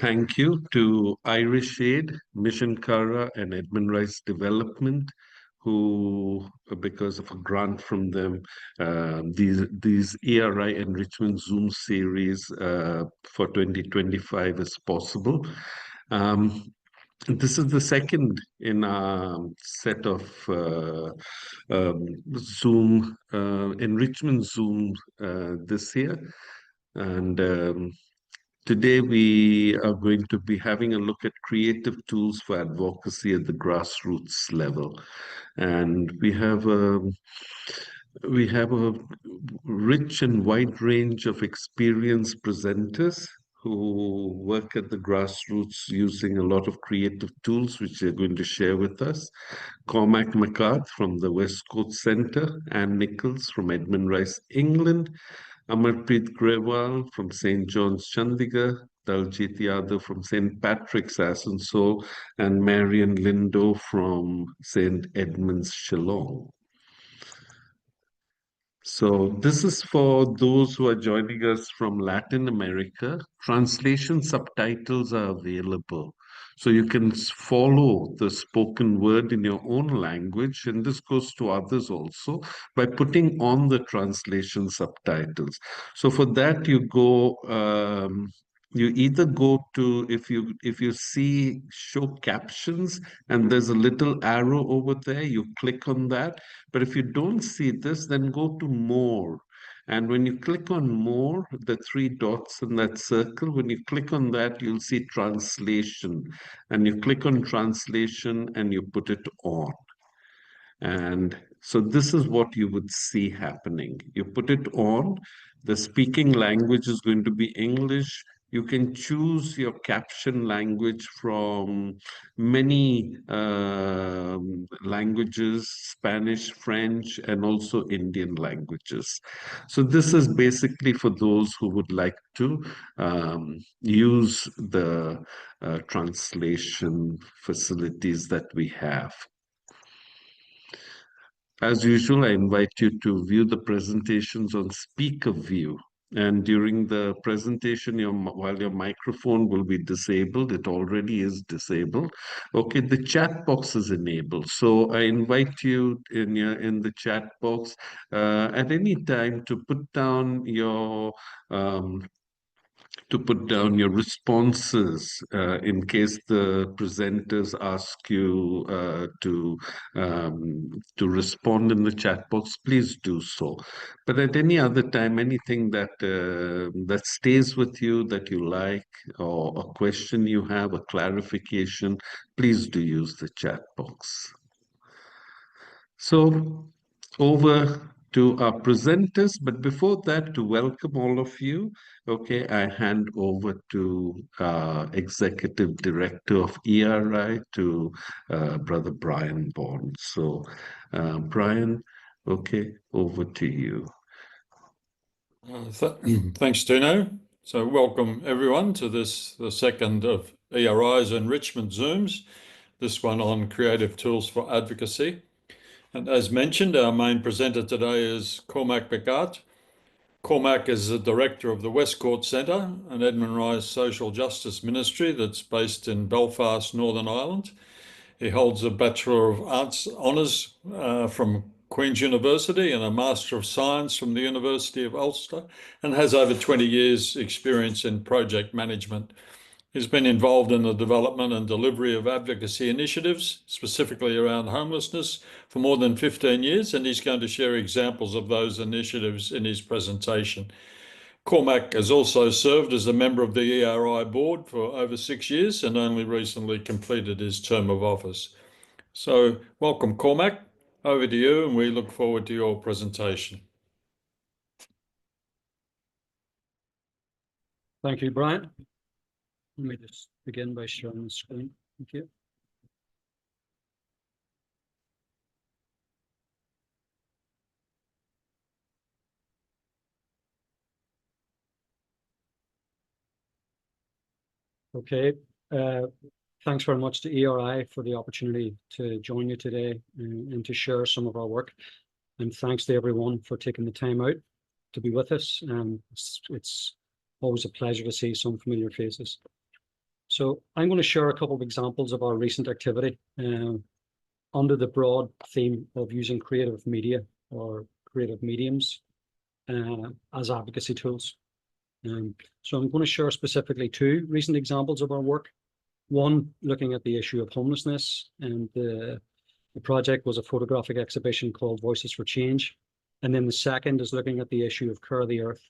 thank you to Irish Aid, Mission Cara, and Edmund Rice Development, who, because of a grant from them, these ERI Enrichment Zoom series for 2025 is possible. This is the second in a set of Zoom enrichment Zoom this year, and today we are going to be having a look at creative tools for advocacy at the grassroots level, and we have a rich and wide range of experienced presenters who work at the grassroots using a lot of creative tools, which they're going to share with us. Cormac Mc Art from the West Coast Centre, and Nichols from Edmund Rice, England, Amarpreet Grewal from St. John's, Chandigarh, Daljit Yadav from St. Patrick's, Asansol, and Marion Lyngdoh from St. Edmund's, Shillong. So this is for those who are joining us from Latin America. Translation subtitles are available. So you can follow the spoken word in your own language, and this goes to others also, by putting on the translation subtitles. So for that, you go, you either go to, if you see show captions, and there's a little arrow over there, you click on that. But if you don't see this, then go to more. And when you click on more, the three dots in that circle, when you click on that, you'll see translation. And you click on translation and you put it on. And so this is what you would see happening. You put it on, the speaking language is going to be English. You can choose your caption language from many languages, Spanish, French, and also Indian languages. So this is basically for those who would like to use the translation facilities that we have. As usual, I invite you to view the presentations on speaker view. And during the presentation, while your microphone will be disabled, it already is disabled. Okay, the chat box is enabled. So I invite you in the chat box at any time to put down your responses in case the presenters ask you to respond in the chat box. Please do so. But at any other time, anything that that stays with you that you like, or a question you have, a clarification, please do use the chat box. So over to our presenters, but before that, to welcome all of you, okay, I hand over to Executive Director of ERI, to Brother Brian Bond. So, Brian, okay, over to you. Thanks, Tino. So welcome everyone to the second of ERI's Enrichment Zooms, this one on creative tools for advocacy. And as mentioned, our main presenter today is Cormac Mc Art. Cormac is the director of the Westcourt Centre, an Edmund Rice social justice ministry that's based in Belfast, Northern Ireland. He holds a Bachelor of Arts honours from Queen's University and a Master of Science from the University of Ulster, and has over 20 years' experience in project management. He's been involved in the development and delivery of advocacy initiatives, specifically around homelessness, for more than 15 years, and he's going to share examples of those initiatives in his presentation. Cormac has also served as a member of the ERI board for over 6 years and only recently completed his term of office. So welcome, Cormac. Over to you, and we look forward to your presentation. Thank you, Brian. Let me just begin by sharing the screen. Thank you. Okay. Thanks very much to ERI for the opportunity to join you today and to share some of our work. And thanks to everyone for taking the time out to be with us. It's always a pleasure to see some familiar faces. So I'm going to share a couple of examples of our recent activity under the broad theme of using creative media or creative mediums as advocacy tools. So I'm going to share specifically two recent examples of our work. One, looking at the issue of homelessness, and the project was a photographic exhibition called Voices for Change. And then the second is looking at the issue of Care of the Earth,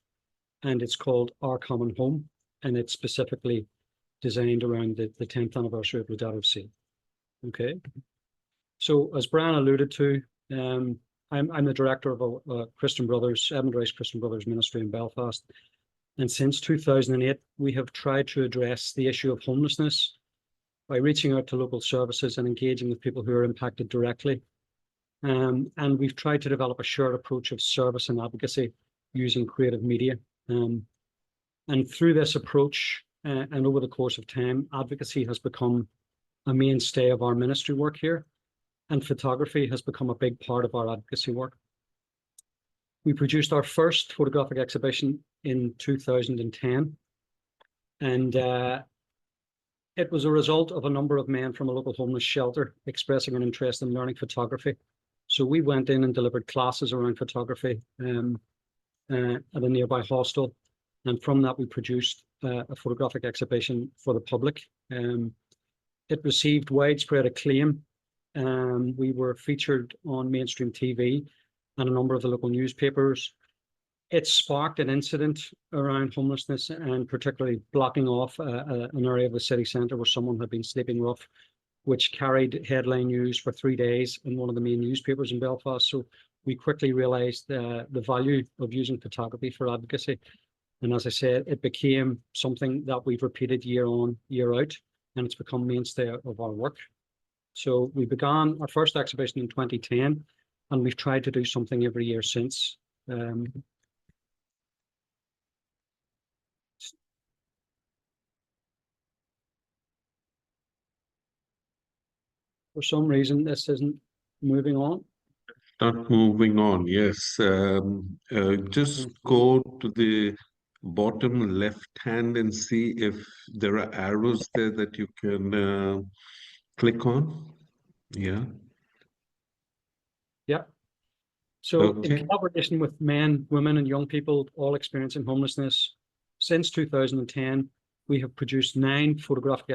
and it's called Our Common Home, and it's specifically designed around the 10th anniversary of Yadav. Okay. So as Brian alluded to, I'm the director of a Christian Brothers, Edmund Rice Christian Brothers ministry in Belfast. And since 2008, we have tried to address the issue of homelessness by reaching out to local services and engaging with people who are impacted directly. And we've tried to develop a shared approach of service and advocacy using creative media. And through this approach, and over the course of time, advocacy has become a mainstay of our ministry work here, and photography has become a big part of our advocacy work. We produced our first photographic exhibition in 2010, and it was a result of a number of men from a local homeless shelter expressing an interest in learning photography. So we went in and delivered classes around photography at a nearby hostel, and from that we produced a photographic exhibition for the public. It received widespread acclaim. We were featured on mainstream TV and a number of the local newspapers. It sparked an incident around homelessness, and particularly blocking off an area of the city centre where someone had been sleeping rough, which carried headline news for 3 days in one of the main newspapers in Belfast. So we quickly realised the value of using photography for advocacy. And as I said, it became something that we've repeated year on, year out, and it's become mainstay of our work. So we began our first exhibition in 2010, and we've tried to do something every year since. For some reason, this isn't moving on. Not moving on, yes. Just go to the bottom left hand and see if there are arrows there that you can click on. Yeah. Yeah. So in Okay. collaboration with men, women, and young people all experiencing homelessness, since 2010, we have produced 9 photographic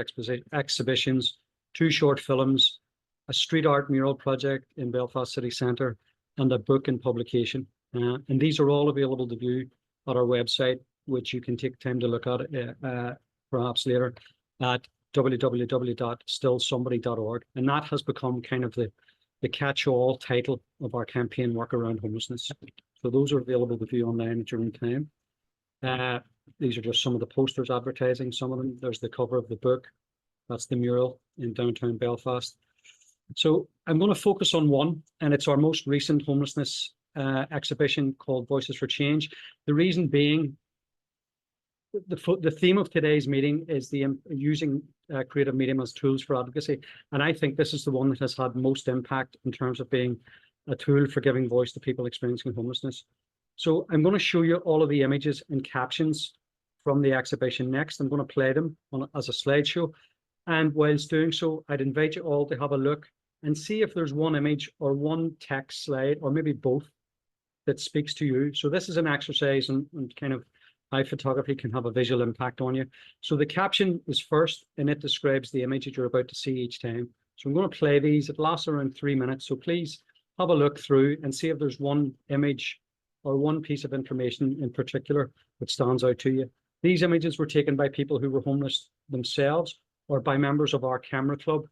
exhibitions, 2 short films, a street art mural project in Belfast City Centre, and a book and publication. And these are all available to view at our website, which you can take time to look at perhaps later at www.stillsomebody.org. And that has become kind of the catch-all title of our campaign work around homelessness. So those are available to view online at your own time. These are just some of the posters advertising some of them. There's the cover of the book. That's the mural in downtown Belfast. So I'm going to focus on one, and it's our most recent homelessness exhibition called Voices for Change. The reason being, the theme of today's meeting is using creative medium as tools for advocacy. And I think this is the one that has had most impact in terms of being a tool for giving voice to people experiencing homelessness. So I'm going to show you all of the images and captions from the exhibition next. I'm going to play them as a slideshow. And whilst doing so, I'd invite you all to have a look and see if there's one image or one text slide, or maybe both, that speaks to you. So this is an exercise and kind of how photography can have a visual impact on you. So the caption is first, and it describes the image that you're about to see each time. So I'm going to play these. It lasts around 3 minutes. So please have a look through and see if there's one image or one piece of information in particular that stands out to you. These images were taken by people who were homeless themselves or by members of our camera club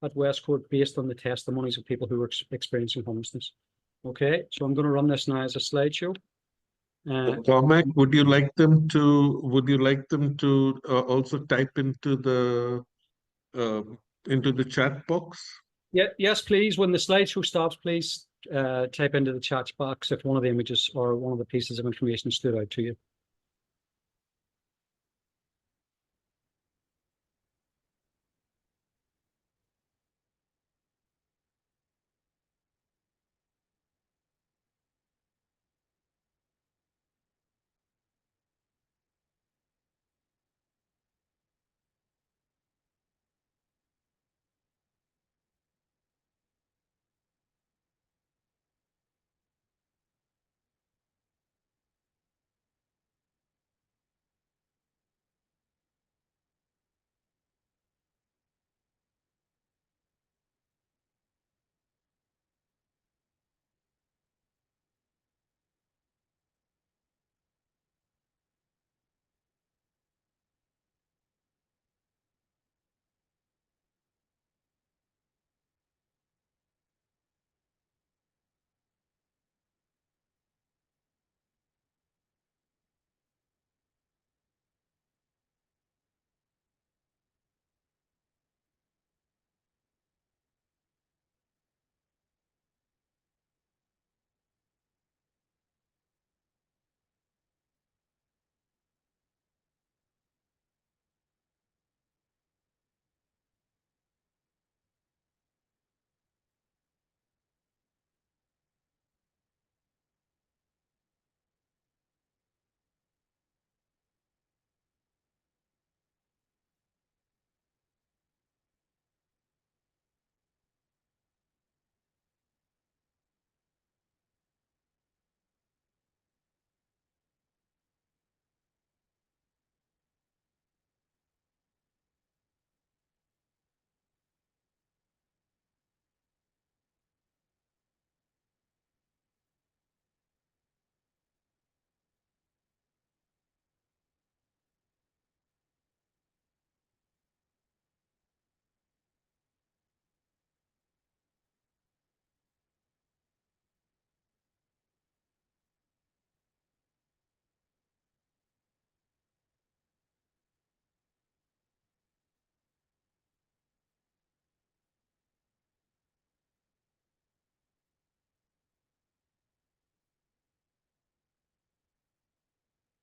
at Westcourt based on the testimonies of people who were experiencing homelessness. Okay, so I'm going to run this now as a slideshow. Cormac, would you like them to also type into the chat box? Yeah, yes, please. When the slideshow stops, please type into the chat box if one of the images or one of the pieces of information stood out to you.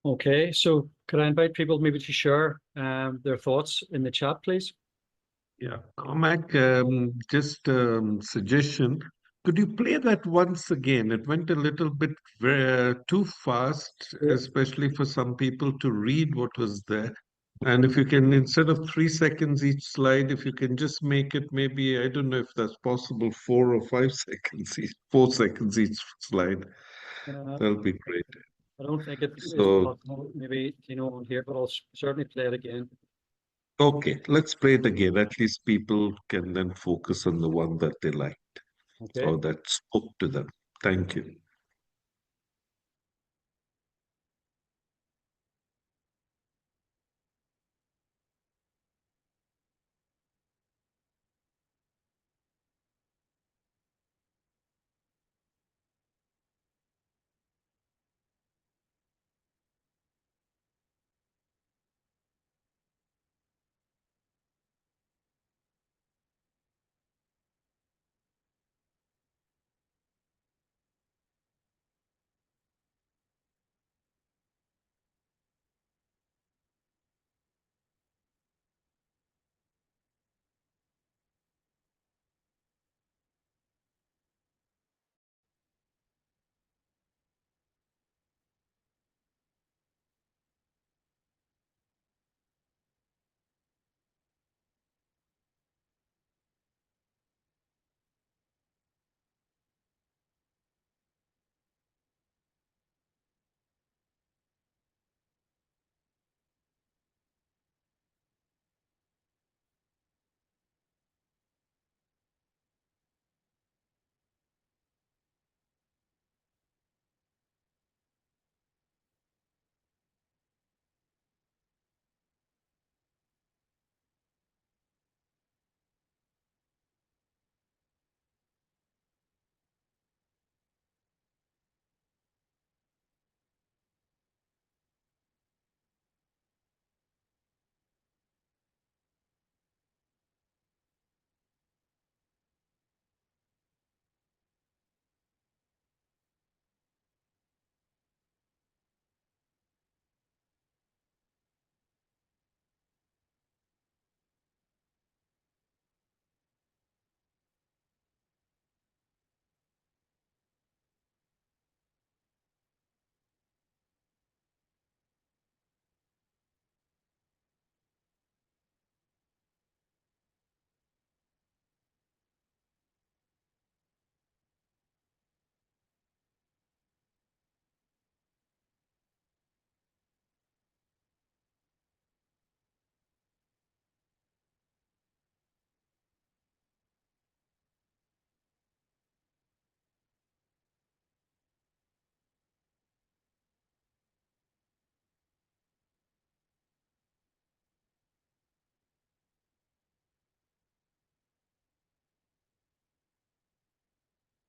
Okay, so could I invite people maybe to share their thoughts in the chat, please? Yeah, Cormac, just suggestion. Could you play that once again? It went a little bit too fast, Yeah. especially for some people to read what was there. And if you can, instead of 3 seconds each slide, if you can just make it maybe, I don't know if that's possible, 4 or 5 seconds each, 4 seconds each slide, Uh, that'll be great. I don't think it is So, possible, maybe, on here, but I'll certainly play it again. okay, let's play it again. At least people can then focus on the one that they like Okay. or that spoke to them. Thank you.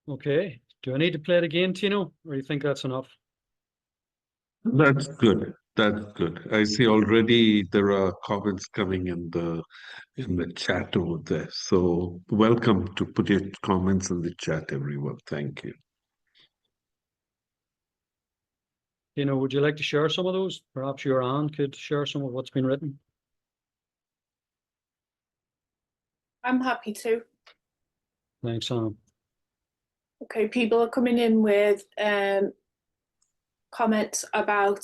Okay. Do I need to play it again, Tino, or you think that's enough? That's good. That's good. I see already there are comments coming in the chat over there. So welcome to put your comments in the chat, everyone. Thank you. Would you like to share some of those? Perhaps your Anne could share some of what's been written. I'm happy to. Thanks, Anne. Okay, people are coming in with comments about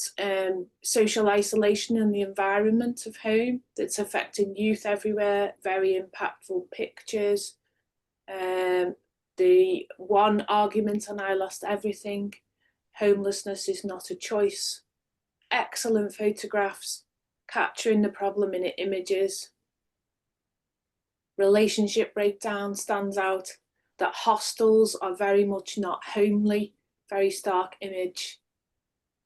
social isolation and the environment of home that's affecting youth everywhere, very impactful pictures. The one argument on I Lost Everything, homelessness is not a choice. Excellent photographs, capturing the problem in images. Relationship breakdown stands out, that hostels are very much not homely, very stark image.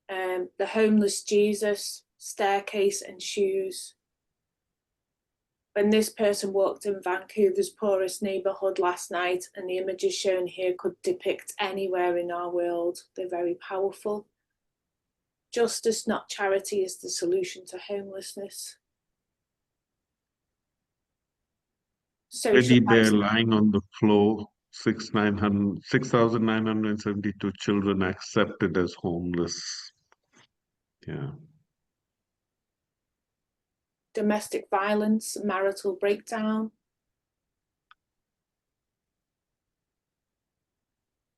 The homeless Jesus, staircase and shoes. When this person walked in Vancouver's poorest neighbourhood last night, and the images shown here could depict anywhere in our world, they're very powerful. Justice, not charity, is the solution to homelessness. Teddy bear lying on the floor, 6,972 children accepted as homeless. Yeah. Domestic violence, marital breakdown.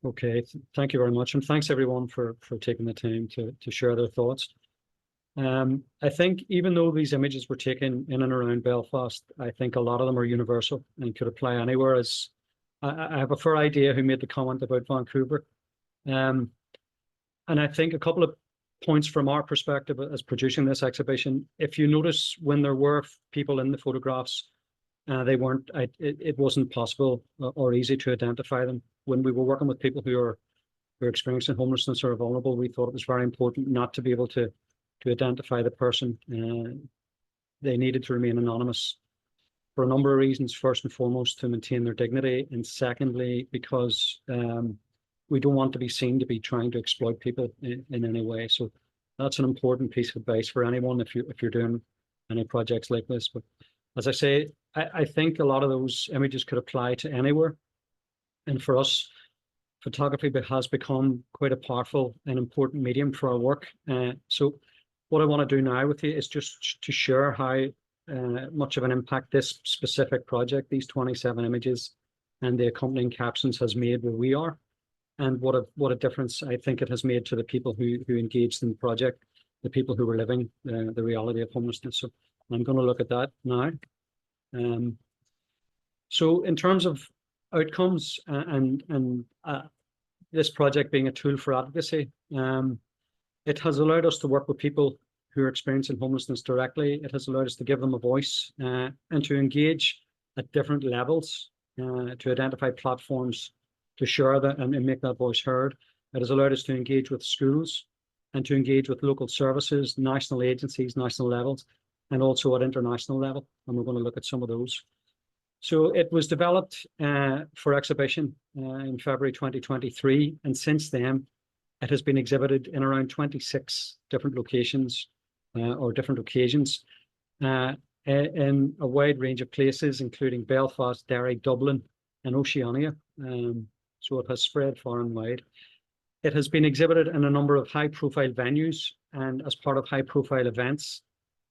Okay, thank you very much, and thanks everyone for taking the time to share their thoughts. I think even though these images were taken in and around Belfast, I think a lot of them are universal and could apply anywhere. As I have a fair idea who made the comment about Vancouver, and I think a couple of points from our perspective as producing this exhibition. If you notice, when there were people in the photographs, they weren't. It wasn't possible or easy to identify them. When we were working with people who are experiencing homelessness or are vulnerable, we thought it was very important not to be able to identify the person. They needed to remain anonymous for a number of reasons. First and foremost, to maintain their dignity, and secondly, because we don't want to be seen to be trying to exploit people in any way. So that's an important piece of advice for anyone if you're doing any projects like this. But as I say, I think a lot of those images could apply to anywhere. And for us, photography has become quite a powerful and important medium for our work. So what I want to do now with you is just to share how much of an impact this specific project, these 27 images and the accompanying captions, has made where we are, and what a difference I think it has made to the people who engaged in the project, the people who were living the reality of homelessness. So I'm going to look at that now. So in terms of outcomes and this project being a tool for advocacy, it has allowed us to work with people who are experiencing homelessness directly. It has allowed us to give them a voice and to engage at different levels, to identify platforms to share that and make that voice heard. It has allowed us to engage with schools and to engage with local services, national agencies, national levels, and also at international level. And we're going to look at some of those. So it was developed for exhibition in February 2023. And since then, it has been exhibited in around 26 different locations or different occasions in a wide range of places, including Belfast, Derry, Dublin, and Oceania. So it has spread far and wide. It has been exhibited in a number of high-profile venues and as part of high-profile events,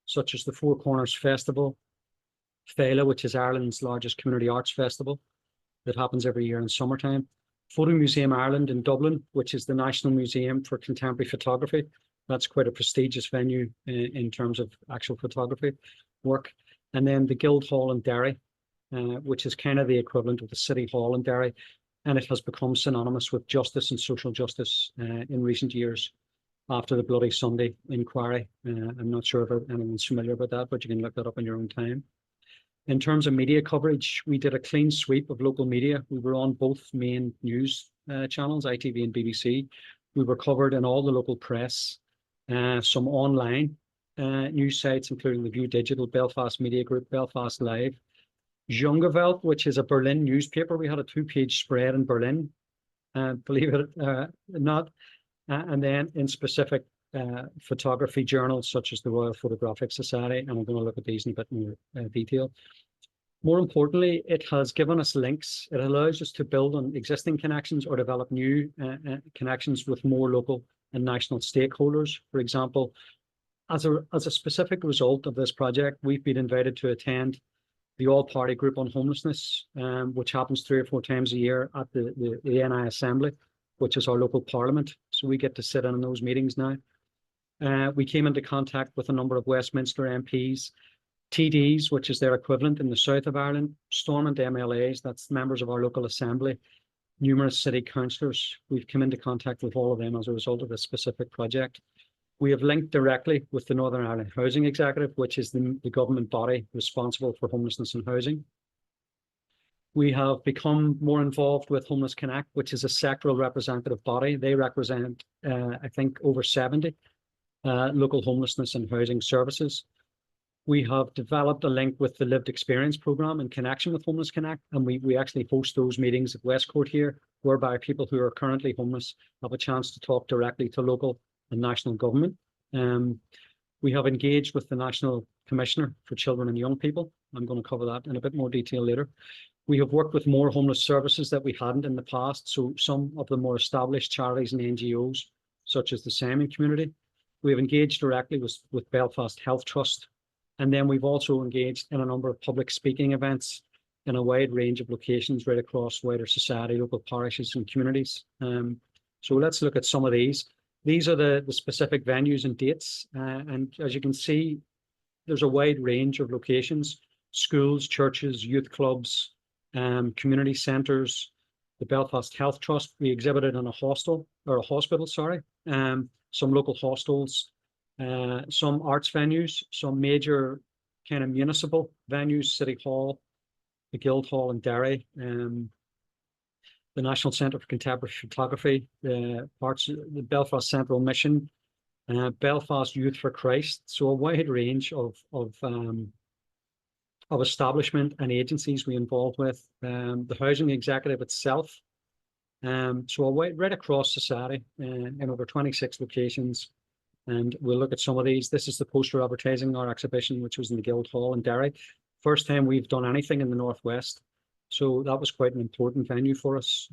such as the Four Corners Festival, Fela, which is Ireland's largest community arts festival that happens every year in summertime, Photo Museum Ireland in Dublin, which is the National Museum for Contemporary Photography. That's quite a prestigious venue in terms of actual photography work. And then the Guildhall in Derry, which is kind of the equivalent of the City Hall in Derry. And it has become synonymous with justice and social justice in recent years after the Bloody Sunday inquiry. I'm not sure if anyone's familiar with that, but you can look that up in your own time. In terms of media coverage, we did a clean sweep of local media. We were on both main news channels, ITV and BBC. We were covered in all the local press, some online news sites, including the View Digital, Belfast Media Group, Belfast Live, Jungewelt, which is a Berlin newspaper. We had a 2-page spread in Berlin, believe it or not. And then in specific photography journals such as the Royal Photographic Society, and I'm going to look at these in a bit more detail. More importantly, it has given us links. It allows us to build on existing connections or develop new connections with more local and national stakeholders. For example, as a specific result of this project, we've been invited to attend the All-Party Group on Homelessness, which happens 3 or 4 times a year at the NI Assembly, which is our local parliament. So we get to sit in those meetings now. We came into contact with a number of Westminster MPs, TDs, which is their equivalent in the south of Ireland, Stormont MLAs, that's members of our local assembly, numerous city councillors. We've come into contact with all of them as a result of this specific project. We have linked directly with the Northern Ireland Housing Executive, which is the government body responsible for homelessness and housing. We have become more involved with Homeless Connect, which is a sectoral representative body. They represent, I think, over 70 local homelessness and housing services. We have developed a link with the Lived Experience Programme in connection with Homeless Connect, and we actually host those meetings at Westcourt here, whereby people who are currently homeless have a chance to talk directly to local and national government. We have engaged with the National Commissioner for Children and Young People. I'm going to cover that in a bit more detail later. We have worked with more homeless services that we hadn't in the past, so some of the more established charities and NGOs, such as the Simon Community. We've engaged directly with Belfast Health Trust, and then we've also engaged in a number of public speaking events in a wide range of locations right across wider society, local parishes and communities. So let's look at some of these. These are the specific venues and dates, and as you can see, there's a wide range of locations: schools, churches, youth clubs, community centres, the Belfast Health Trust. We exhibited in a hospital, some local hostels, some arts venues, some major kind of municipal venues, City Hall, the Guildhall in Derry, the National Centre for Contemporary Photography, the Belfast Central Mission, Belfast Youth for Christ. So a wide range of establishment and agencies we involved with, the housing executive itself. So a wide, right across society in over 26 locations. And we'll look at some of these. This is the poster advertising our exhibition, which was in the Guildhall in Derry. First time we've done anything in the Northwest. So that was quite an important venue for us.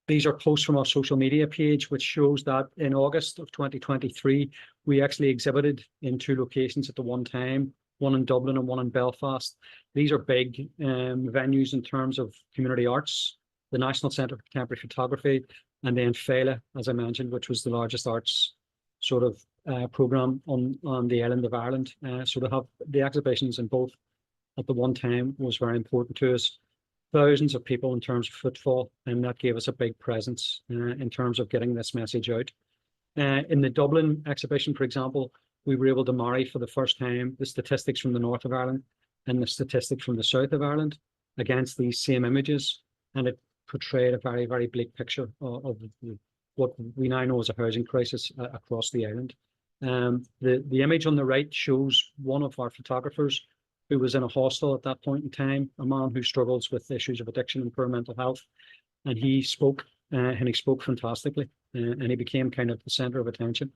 These are posts from our social media page, which shows that in August of 2023, we actually exhibited in 2 locations at the one time, one in Dublin and one in Belfast. These are big venues in terms of community arts, the National Centre for Contemporary Photography, and then Fela, as I mentioned, which was the largest arts sort of programme on the island of Ireland. So to have the exhibitions in both at the one time was very important to us. Thousands of people in terms of footfall, and that gave us a big presence in terms of getting this message out. In the Dublin exhibition, for example, we were able to marry for the first time the statistics from the north of Ireland and the statistics from the south of Ireland against these same images, and it portrayed a very, very bleak picture of what we now know as a housing crisis across the island. The image on the right shows one of our photographers who was in a hostel at that point in time, a man who struggles with issues of addiction and poor mental health. And he spoke fantastically, and he became kind of the centre of attention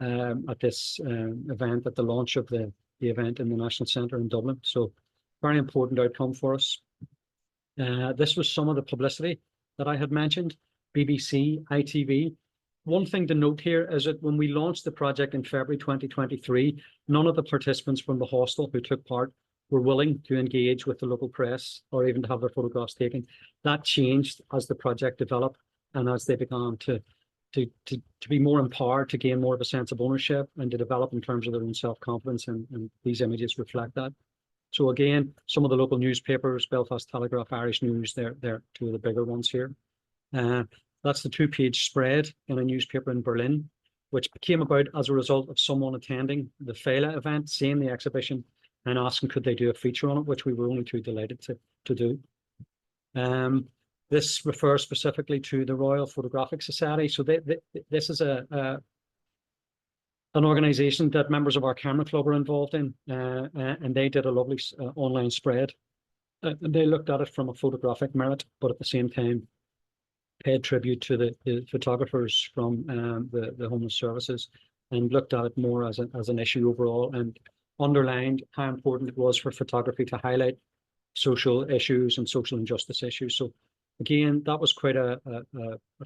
at this event, at the launch of the event in the National Centre in Dublin. So very important outcome for us. This was some of the publicity that I had mentioned, BBC, ITV. One thing to note here is that when we launched the project in February 2023, none of the participants from the hostel who took part were willing to engage with the local press or even to have their photographs taken. That changed as the project developed and as they began to be more empowered, to gain more of a sense of ownership and to develop in terms of their own self-confidence, and these images reflect that. So again, some of the local newspapers, Belfast Telegraph, Irish News, they're 2 of the bigger ones here. That's the 2-page spread in a newspaper in Berlin, which came about as a result of someone attending the Fela event, seeing the exhibition and asking could they do a feature on it, which we were only too delighted to do. This refers specifically to the Royal Photographic Society. So this is an organisation that members of our camera club are involved in, and they did a lovely online spread. They looked at it from a photographic merit, but at the same time paid tribute to the photographers from the homeless services, and looked at it more as an issue overall, and underlined how important it was for photography to highlight social issues and social injustice issues. So again, that was quite a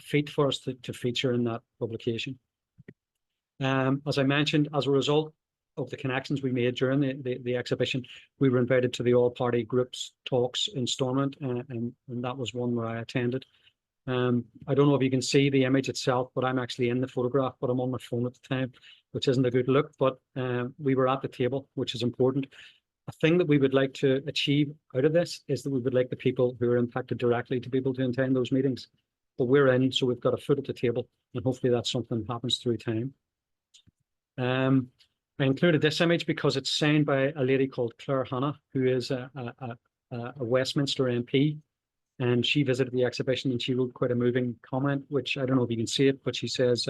feat for us to feature in that publication. As I mentioned, as a result of the connections we made during the exhibition, we were invited to the all-party groups talks in Stormont, and that was one where I attended. I don't know if you can see the image itself, but I'm actually in the photograph, but I'm on my phone at the time, which isn't a good look, but we were at the table, which is important. A thing that we would like to achieve out of this is that we would like the people who are impacted directly to be able to attend those meetings. But we're in, so we've got a foot at the table, and hopefully that's something that happens through time. I included this image because it's signed by a lady called Claire Hanna, who is a Westminster MP. And she visited the exhibition and she wrote quite a moving comment, which I don't know if you can see it, but she says,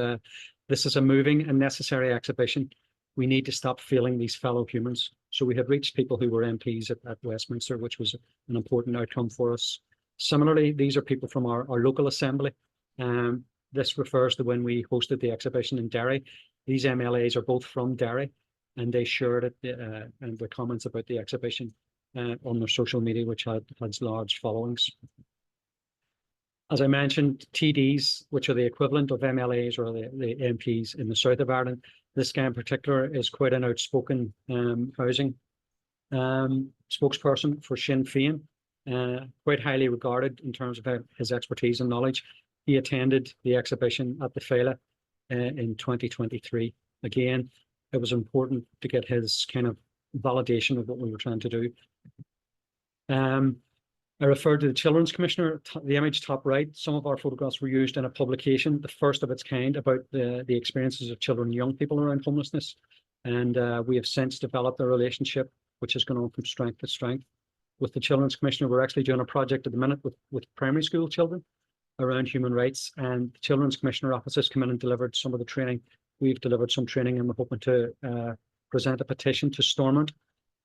this is a moving and necessary exhibition. We need to stop failing these fellow humans. So we had reached people who were MPs at Westminster, which was an important outcome for us. Similarly, these are people from our local assembly. This refers to when we hosted the exhibition in Derry. These MLAs are both from Derry, and they shared it and their comments about the exhibition on their social media, which had large followings. As I mentioned, TDs, which are the equivalent of MLAs or the MPs in the south of Ireland, this guy in particular is quite an outspoken housing spokesperson for Sinn Féin, quite highly regarded in terms of his expertise and knowledge. He attended the exhibition at the Fela in 2023. Again, it was important to get his kind of validation of what we were trying to do. I referred to the Children's Commissioner, the image top right. Some of our photographs were used in a publication, the first of its kind, about the experiences of children and young people around homelessness. And we have since developed a relationship which has gone on from strength to strength. With the Children's Commissioner, we're actually doing a project at the minute with primary school children around human rights. And the Children's Commissioner office has come in and delivered some of the training. We've delivered some training, and we're hoping to present a petition to Stormont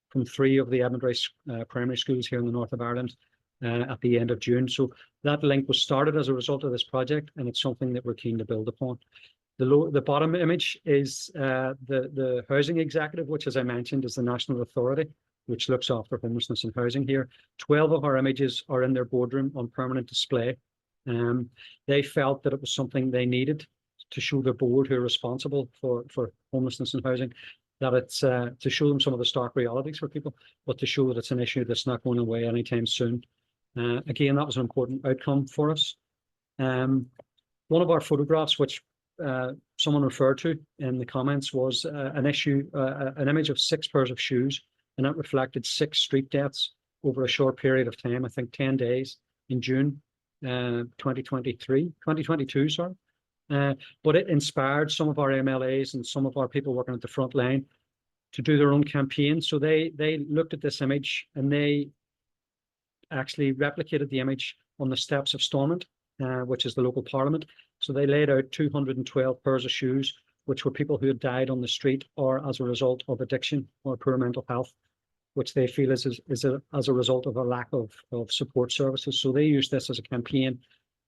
from 3 of the Edmund Rice primary schools here in the north of Ireland at the end of June. So that link was started as a result of this project, and it's something that we're keen to build upon. The bottom image is the housing executive, which, as I mentioned, is the national authority which looks after homelessness and housing here. 12 of our images are in their boardroom on permanent display. They felt that it was something they needed to show their board, who are responsible for homelessness and housing, that it's to show them some of the stark realities for people, but to show that it's an issue that's not going away anytime soon. Again, that was an important outcome for us. One of our photographs, which someone referred to in the comments, was an image of 6 pairs of shoes, and that reflected 6 street deaths over a short period of time, I think 10 days in June 2022, sorry. But it inspired some of our MLAs and some of our people working at the front line to do their own campaign. So they looked at this image and they actually replicated the image on the steps of Stormont, which is the local parliament. So they laid out 212 pairs of shoes, which were people who had died on the street or as a result of addiction or poor mental health, which they feel is as a result of a lack of support services. So they used this as a campaign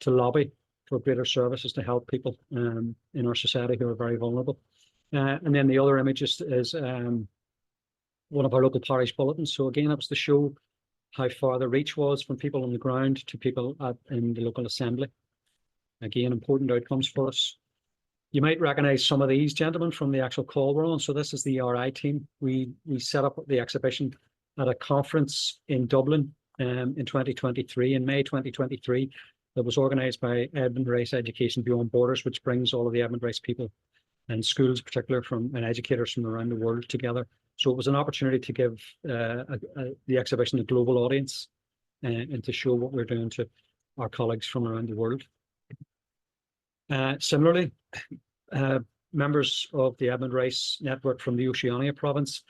to lobby for greater services to help people in our society who are very vulnerable. And then the other image is one of our local parish bulletins. So again, that was to show how far the reach was from people on the ground to people in the local assembly. Again, important outcomes for us. You might recognize some of these gentlemen from the actual call we're on. So this is the ERI team. We set up the exhibition at a conference in Dublin in 2023, in May 2023, that was organised by Edmund Rice Education Beyond Borders, which brings all of the Edmund Rice people and schools, particularly and educators from around the world together. So it was an opportunity to give the exhibition a global audience and to show what we're doing to our colleagues from around the world. Similarly, members of the Edmund Rice network from the Oceania province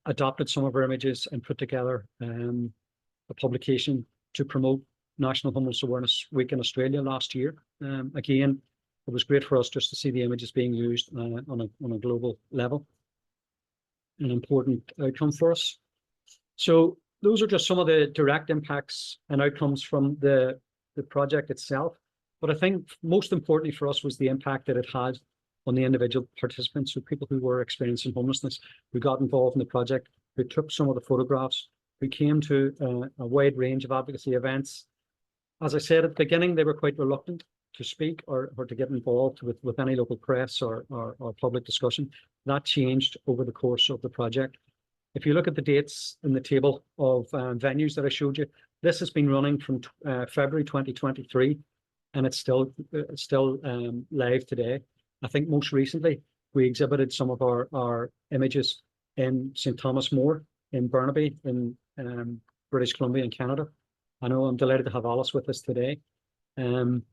adopted some of our images and put together a publication to promote National Homeless Awareness Week in Australia last year. Again, it was great for us just to see the images being used on a global level. An important outcome for us. So those are just some of the direct impacts and outcomes from the project itself. But I think most importantly for us was the impact that it had on the individual participants, so people who were experiencing homelessness, who got involved in the project, who took some of the photographs, who came to a wide range of advocacy events. As I said at the beginning, they were quite reluctant to speak or to get involved with any local press or public discussion. That changed over the course of the project. If you look at the dates in the table of venues that I showed you, this has been running from February 2023, and it's still live today. I think most recently we exhibited some of our images in St. Thomas More in Burnaby in British Columbia in Canada. I know I'm delighted to have Alice with us today. An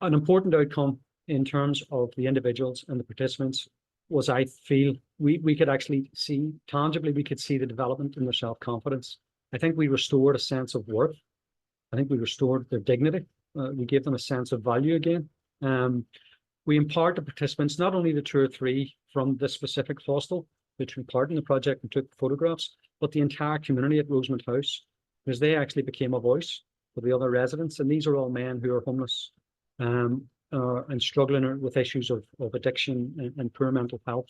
important outcome in terms of the individuals and the participants was, I feel, we could actually see, tangibly, we could see the development in their self-confidence. I think we restored a sense of worth. I think we restored their dignity. We gave them a sense of value again. We empowered the participants, not only the 2 or 3 from this specific hostel who took part in the project and took photographs, but the entire community at Rosemont House, because they actually became a voice for the other residents. And these are all men who are homeless and struggling with issues of addiction and poor mental health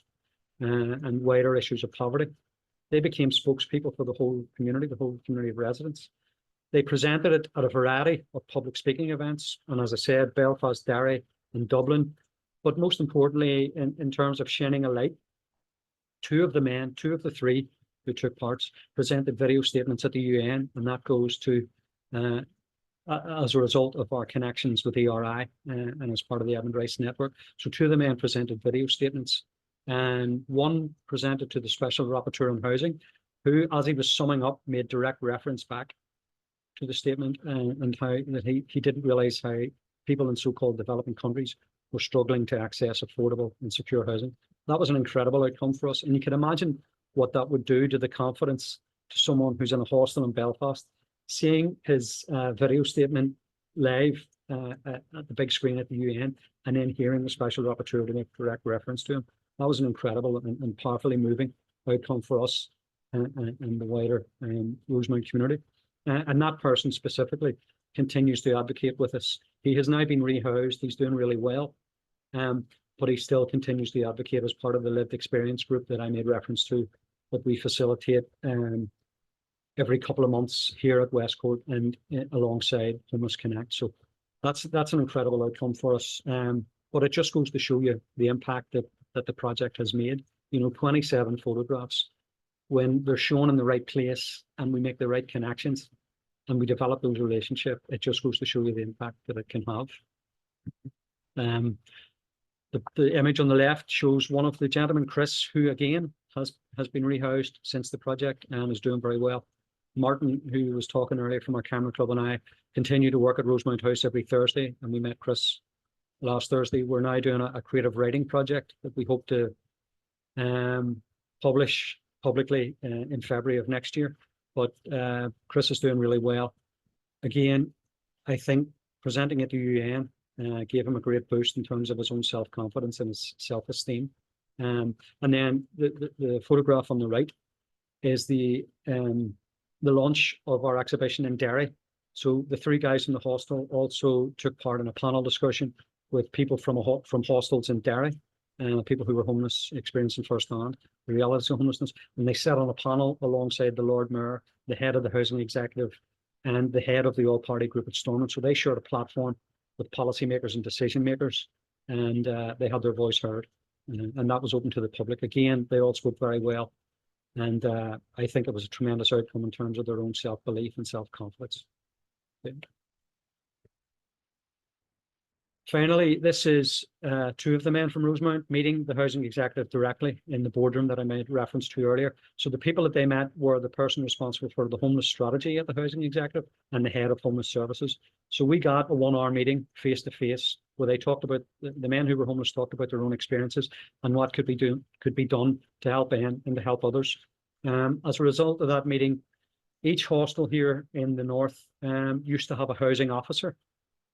and wider issues of poverty. They became spokespeople for the whole community of residents. They presented it at a variety of public speaking events, and as I said, Belfast, Derry, and Dublin. But most importantly, in terms of shining a light, two of the three who took part presented video statements at the UN, and that goes to as a result of our connections with ERI and as part of the Edmund Rice Network. So two of the men presented video statements, and one presented to the Special Rapporteur on Housing, who, as he was summing up, made direct reference back to the statement and how that he didn't realise how people in so-called developing countries were struggling to access affordable and secure housing. That was an incredible outcome for us, and you can imagine what that would do to the confidence to someone who's in a hostel in Belfast, seeing his video statement live at the big screen at the UN, and then hearing the Special Rapporteur to make direct reference to him. That was an incredible and powerfully moving outcome for us and the wider Rosemount community. And that person specifically continues to advocate with us. He has now been rehoused. He's doing really well, but he still continues to advocate as part of the lived experience group that I made reference to, that we facilitate every couple of months here at Westcourt and alongside Homeless Connect. So that's an incredible outcome for us. But it just goes to show you the impact that the project has made. 27 photographs, when they're shown in the right place and we make the right connections and we develop those relationships, it just goes to show you the impact that it can have. The image on the left shows one of the gentlemen, Chris, who again has been rehoused since the project and is doing very well. Martin, who was talking earlier from our camera club, and I continue to work at Rosemount House every Thursday, and we met Chris last Thursday. We're now doing a creative writing project that we hope to publish publicly in February of next year. But Chris is doing really well. Again, I think presenting at the UN gave him a great boost in terms of his own self-confidence and his self-esteem. And then the photograph on the right is the launch of our exhibition in Derry. So the three guys in the hostel also took part in a panel discussion with people from hostels in Derry, people who were homeless, experiencing firsthand the realities of homelessness. And they sat on a panel alongside the Lord Mayor, the head of the housing executive, and the head of the all-party group at Stormont. So they shared a platform with policymakers and decision makers, and they had their voice heard. And that was open to the public. Again, they all spoke very well. And I think it was a tremendous outcome in terms of their own self-belief and self-confidence. Finally, this is two of the men from Rosemount meeting the housing executive directly in the boardroom that I made reference to earlier. So the people that they met were the person responsible for the homeless strategy at the housing executive and the head of homeless services. So we got a 1-hour meeting face to face where they talked about, the men who were homeless talked about their own experiences and what could be done to help them and to help others. As a result of that meeting, each hostel here in the north used to have a housing officer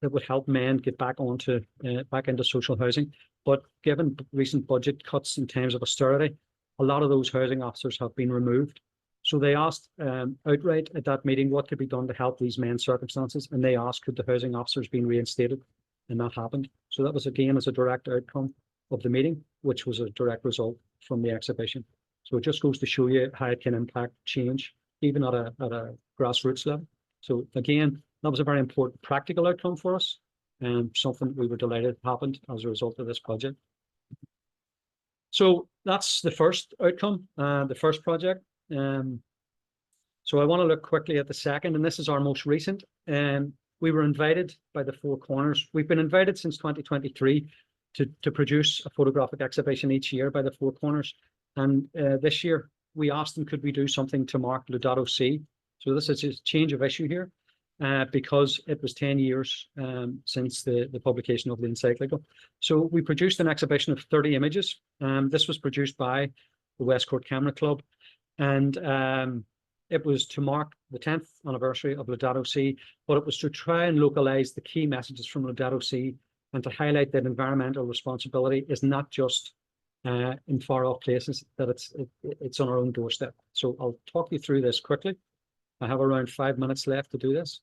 that would help men get back into social housing. But given recent budget cuts in times of austerity, a lot of those housing officers have been removed. So they asked outright at that meeting what could be done to help these men's circumstances, and they asked could the housing officers be reinstated, and that happened. So that was again as a direct outcome of the meeting, which was a direct result from the exhibition. So it just goes to show you how it can impact change, even at a grassroots level. So again, that was a very important practical outcome for us, and something we were delighted happened as a result of this project. So that's the first outcome, the first project. So I want to look quickly at the second, and this is our most recent. We were invited by the Four Corners. We've been invited since 2023 to produce a photographic exhibition each year by the Four Corners. And this year we asked them, could we do something to mark Lyngdoh Sea? So this is a change of issue here. Because it was 10 years since the publication of the encyclical. So we produced an exhibition of 30 images. This was produced by the Westcourt Camera Club, and it was to mark the 10th anniversary of Lyngdoh Sea, but it was to try and localize the key messages from Lyngdoh Sea and to highlight that environmental responsibility is not just in far off places, that it's on our own doorstep. So I'll talk you through this quickly. I have around 5 minutes left to do this.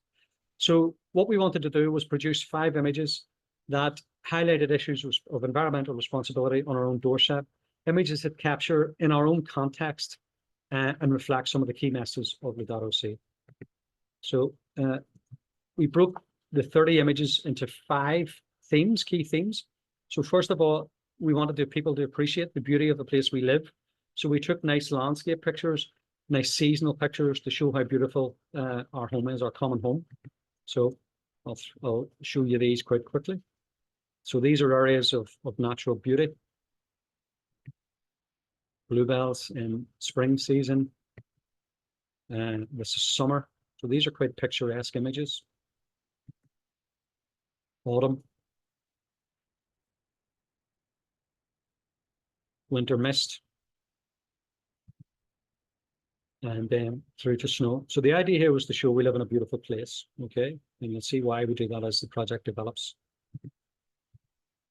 So what we wanted to do was produce 5 images that highlighted issues of environmental responsibility on our own doorstep, images that capture in our own context and reflect some of the key messages of Lyngdoh Sea. So we broke the 30 images into 5 themes, key themes. So first of all, we wanted people to appreciate the beauty of the place we live. So we took nice landscape pictures, nice seasonal pictures to show how beautiful our home is, our common home. So I'll show you these quite quickly. So these are areas of natural beauty. Bluebells in spring season. And this is summer. So these are quite picturesque images. Autumn. Winter mist. And then through to snow. So the idea here was to show we live in a beautiful place, okay? And you'll see why we do that as the project develops.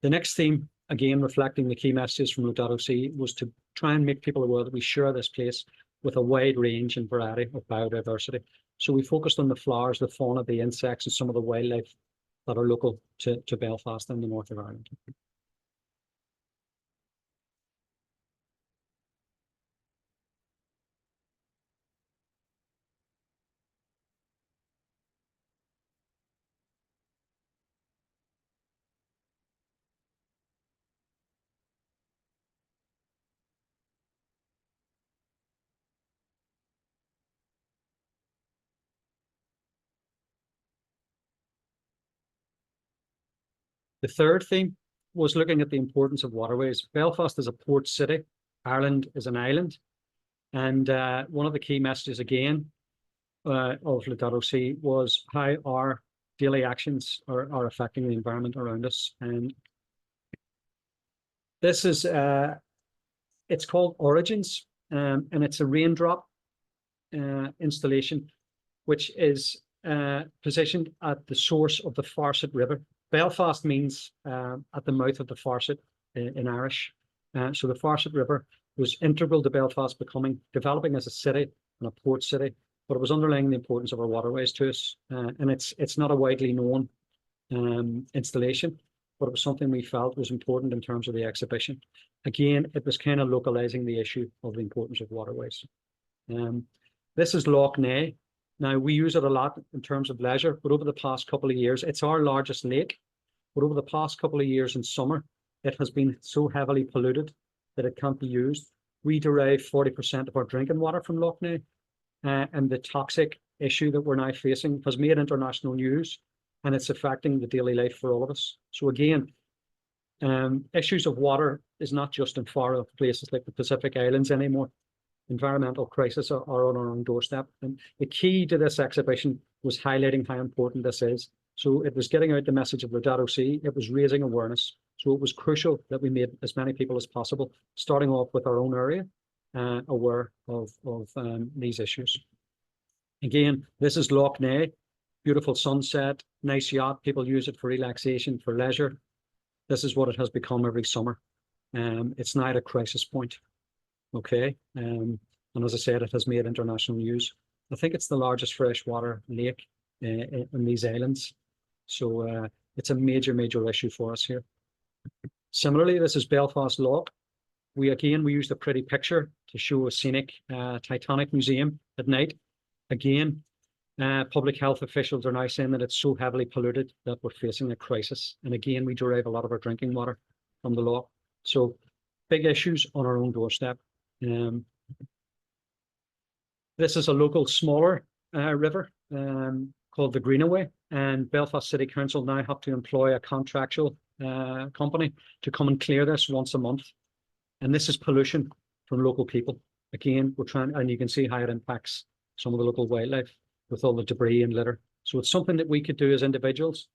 The next theme, again, reflecting the key messages from Advocacy, was to try and make people aware that we share this place with a wide range and variety of biodiversity. So we focused on the flowers, the fauna, the insects, and some of the wildlife that are local to Belfast and the north of Ireland. The third theme was looking at the importance of waterways. Belfast is a port city. Ireland is an island. And one of the key messages, again, of Advocacy was how our daily actions are affecting the environment around us. And this is, it's called Origins, and it's a raindrop installation, which is positioned at the source of the Farset River. Belfast means at the mouth of the Farset in Irish. So the Farset River was integral to Belfast developing as a city and a port city, but it was underlying the importance of our waterways to us. And it's not a widely known installation, but it was something we felt was important in terms of the exhibition. Again, it was kind of localizing the issue of the importance of waterways. This is Loch Ness. Now, we use it a lot in terms of leisure, but over the past couple of years, it's our largest lake. But over the past couple of years in summer, it has been so heavily polluted that it can't be used. We derive 40% of our drinking water from Loch Ness, and the toxic issue that we're now facing has made international news, and it's affecting the daily life for all of us. So again, issues of water is not just in far off places like the Pacific Islands anymore. Environmental crises are on our own doorstep. And the key to this exhibition was highlighting how important this is. So it was getting out the message of Advocacy. It was raising awareness. So it was crucial that we made as many people as possible, starting off with our own area, aware of these issues. Again, this is Loch Ness, beautiful sunset, nice yacht. People use it for relaxation, for leisure. This is what it has become every summer. It's now at a crisis point. Okay, and as I said, it has made international news. I think it's the largest freshwater lake in these islands. So it's a major issue for us here. Similarly, this is Belfast Loch. We used a pretty picture to show a scenic Titanic museum at night. Again, public health officials are now saying that it's so heavily polluted that we're facing a crisis. And again, we derive a lot of our drinking water from the loch. So big issues on our own doorstep. This is a local smaller river called the Greenaway, and Belfast City Council now have to employ a contractual company to come and clear this once a month. And this is pollution from local people. Again, we're trying, and you can see how it impacts some of the local wildlife with all the debris and litter. So it's something that we could do as individuals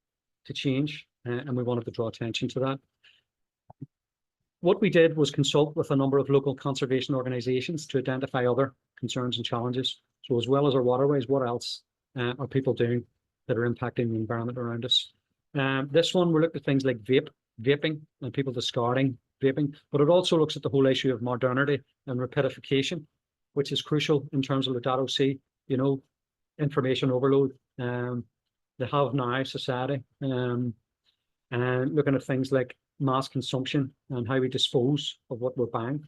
to change, and we wanted to draw attention to that. What we did was consult with a number of local conservation organisations to identify other concerns and challenges. So as well as our waterways, what else are people doing that are impacting the environment around us? This one, we looked at things like vaping and people discarding vaping, but it also looks at the whole issue of modernity and rapidification, which is crucial in terms of Advocacy, you know, information overload, the have now society, and looking at things like mass consumption and how we dispose of what we're buying,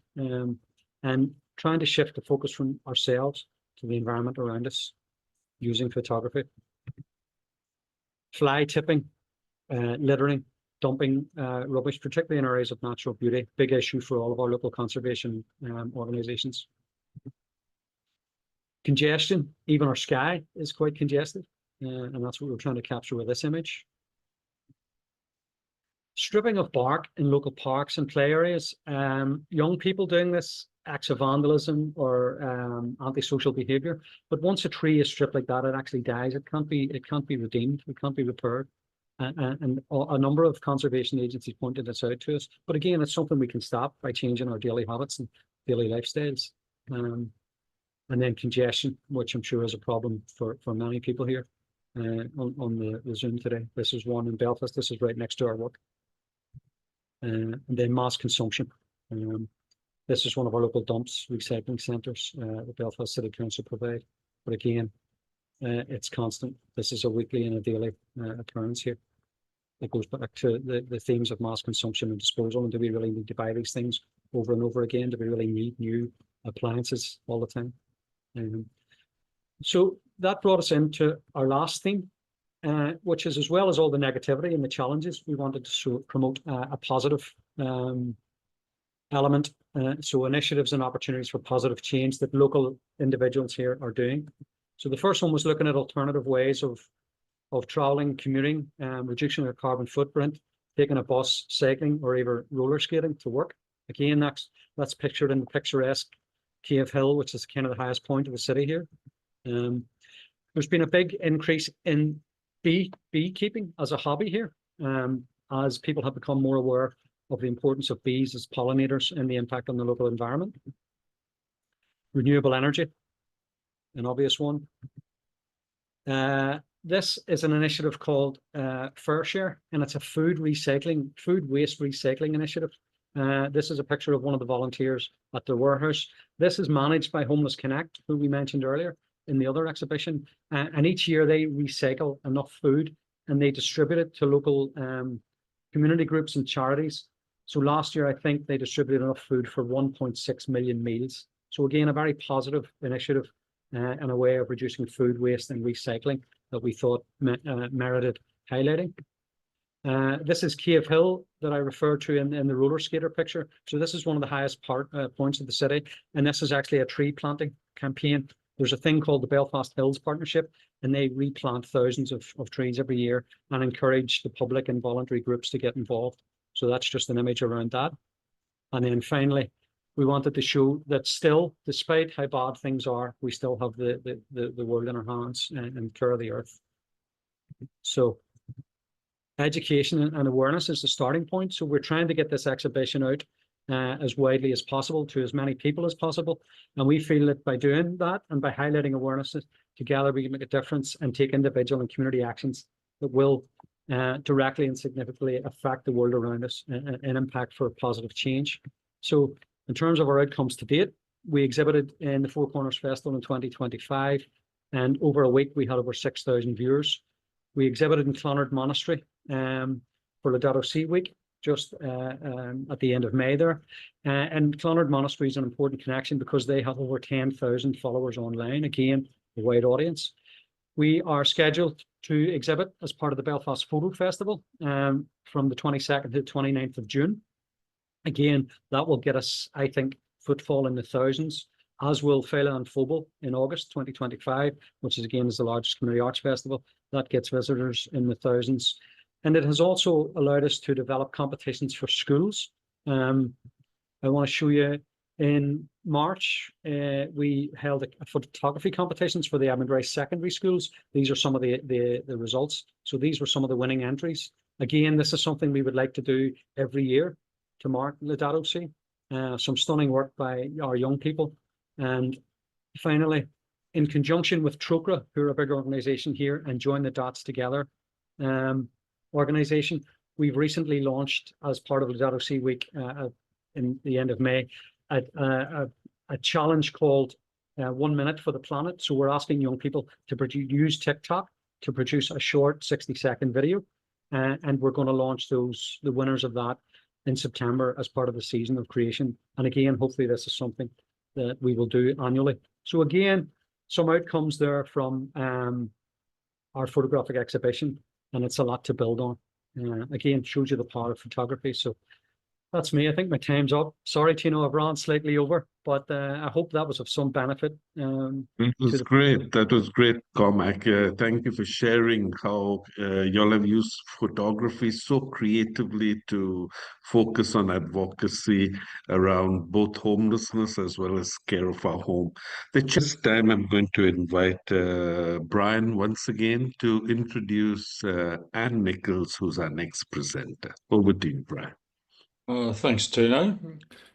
and trying to shift the focus from ourselves to the environment around us using photography. fly tipping, littering, dumping rubbish, particularly in areas of natural beauty, big issue for all of our local conservation organisations. Congestion, even our sky is quite congested, and that's what we're trying to capture with this image. Stripping of bark in local parks and play areas. Young people doing this, acts of vandalism or antisocial behaviour. But once a tree is stripped like that, it actually dies. It can't be redeemed. It can't be repaired. And a number of conservation agencies pointed this out to us. But again, it's something we can stop by changing our daily habits and daily lifestyles. And then congestion, which I'm sure is a problem for many people here on the Zoom today. This is one in Belfast. This is right next to our work. And then mass consumption. This is one of our local dumps, recycling centres the Belfast City Council provide. But again, it's constant. This is a weekly and a daily occurrence here. It goes back to the themes of mass consumption and disposal, and do we really need to buy these things over and over again? Do we really need new appliances all the time? So that brought us into our last theme, which is, as well as all the negativity and the challenges, we wanted to promote a positive element. So initiatives and opportunities for positive change that local individuals here are doing. So the first one was looking at alternative ways of traveling, commuting, reducing their carbon footprint, taking a bus, cycling, or even roller skating to work. Again, that's pictured in the picturesque Cave Hill, which is kind of the highest point of the city here. There's been a big increase in beekeeping as a hobby here, as people have become more aware of the importance of bees as pollinators and the impact on the local environment. Renewable energy, an obvious one. This is an initiative called Fair Share, and it's a food waste recycling initiative. This is a picture of one of the volunteers at the warehouse. This is managed by Homeless Connect, who we mentioned earlier in the other exhibition. And each year they recycle enough food and they distribute it to local community groups and charities. So last year, I think they distributed enough food for 1.6 million meals. So again, a very positive initiative and a way of reducing food waste and recycling that we thought merited highlighting. This is Cave Hill that I referred to in the roller skater picture. So this is one of the highest points of the city, and this is actually a tree planting campaign. There's a thing called the Belfast Hills Partnership, and they replant thousands of trees every year and encourage the public and voluntary groups to get involved. So that's just an image around that. And then finally, we wanted to show that still, despite how bad things are, we still have the world in our hands and care of the earth. So education and awareness is the starting point. So we're trying to get this exhibition out as widely as possible to as many people as possible. And we feel that by doing that and by highlighting awareness, together we can make a difference and take individual and community actions that will directly and significantly affect the world around us and impact for positive change. So in terms of our outcomes to date, we exhibited in the Four Corners Festival in 2025, and over a week we had over 6,000 viewers. We exhibited in Clonard Monastery for Lyngdoh Sea Week, just at the end of May there. And Clonard Monastery is an important connection because they have over 10,000 followers online, again, a wide audience. We are scheduled to exhibit as part of the Belfast Photo Festival from the 22nd to the 29th of June. Again, that will get us, I think, footfall in the thousands, as will Fela and Phobal in August 2025, which is again is the largest community arts festival. That gets visitors in the thousands. And it has also allowed us to develop competitions for schools. I want to show you in March, we held a photography competitions for the Advocacy secondary schools. These are some of the results. So these were some of the winning entries. Again, this is something we would like to do every year to mark Lyngdoh Sea. Some stunning work by our young people. And finally, in conjunction with Trocra, who are a big organisation here, and Join the Dots Together organisation, we've recently launched, as part of Lyngdoh Sea Week in the end of May, a challenge called 1 Minute for the Planet. So we're asking young people to use TikTok to produce a short 60-second video, and we're going to launch the winners of that in September as part of the season of creation. And again, hopefully this is something that we will do annually. So again, some outcomes there from our photographic exhibition. and it's a lot to build on. Again, shows you the power of photography. So that's me. I think my time's up. Sorry, Tino, I've run slightly over, but I hope that was of some benefit. It was great. That was great, Cormac. Thank you for sharing how y'all have used photography so creatively to focus on advocacy around both homelessness as well as care of our home. This time, I'm going to invite Brian once again to introduce Anne Nichols, who's our next presenter. Over to you, Brian. Thanks, Tino.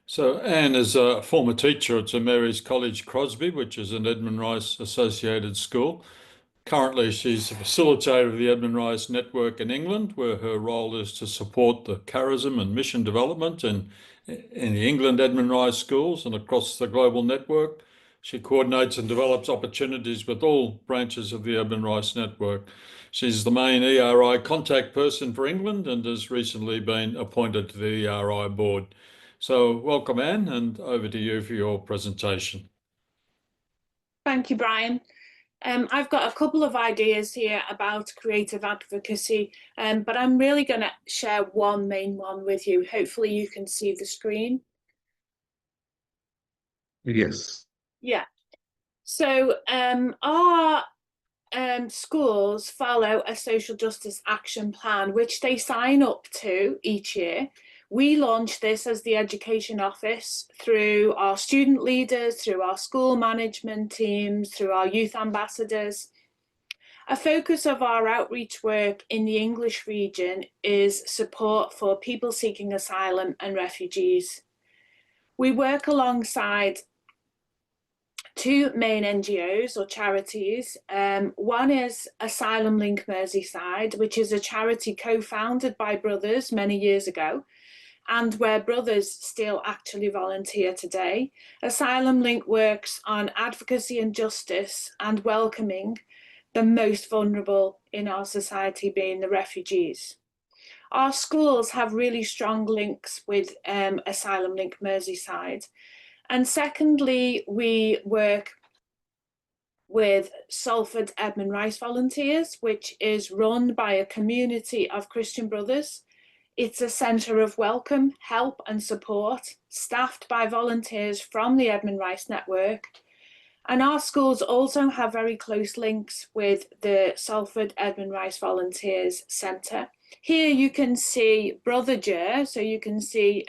So Anne is a former teacher at St Mary's College, Crosby, which is an Edmund Rice associated school. Currently, she's a facilitator of the Edmund Rice Network in England, where her role is to support the charism and mission development in the England Edmund Rice schools and across the global network. She coordinates and develops opportunities with all branches of the Edmund Rice Network. She's the main ERI contact person for England and has recently been appointed to the ERI board. So welcome, Anne, and over to you for your presentation. Thank you, Brian. I've got a couple of ideas here about creative advocacy, but I'm really going to share one main one with you. Hopefully you can see the screen. Yes. Yeah. So our schools follow a social justice action plan, which they sign up to each year. We launch this as the Education Office through our student leaders, through our school management teams, through our youth ambassadors. A focus of our outreach work in the English region is support for people seeking asylum and refugees. We work alongside two main NGOs or charities. One is Asylum Link Merseyside, which is a charity co-founded by brothers many years ago, and where brothers still actually volunteer today. Asylum Link works on advocacy and justice and welcoming the most vulnerable in our society, being the refugees. Our schools have really strong links with Asylum Link Merseyside. And secondly, we work with Salford Edmund Rice Volunteers, which is run by a community of Christian brothers. It's a centre of welcome, help and support, staffed by volunteers from the Edmund Rice Network. And our schools also have very close links with the Salford Edmund Rice Volunteers Centre. Here you can see Brother Jer, so you can see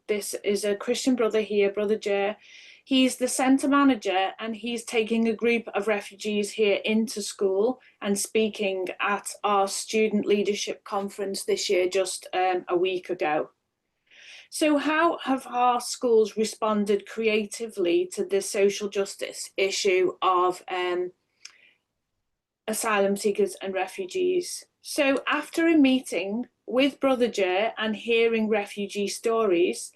this is a Christian brother here, Brother Jer. He's the centre manager and he's taking a group of refugees here into school and speaking at our student leadership conference this year, just a week ago. So how have our schools responded creatively to the social justice issue of asylum seekers and refugees? So after a meeting with Brother Jer and hearing refugee stories,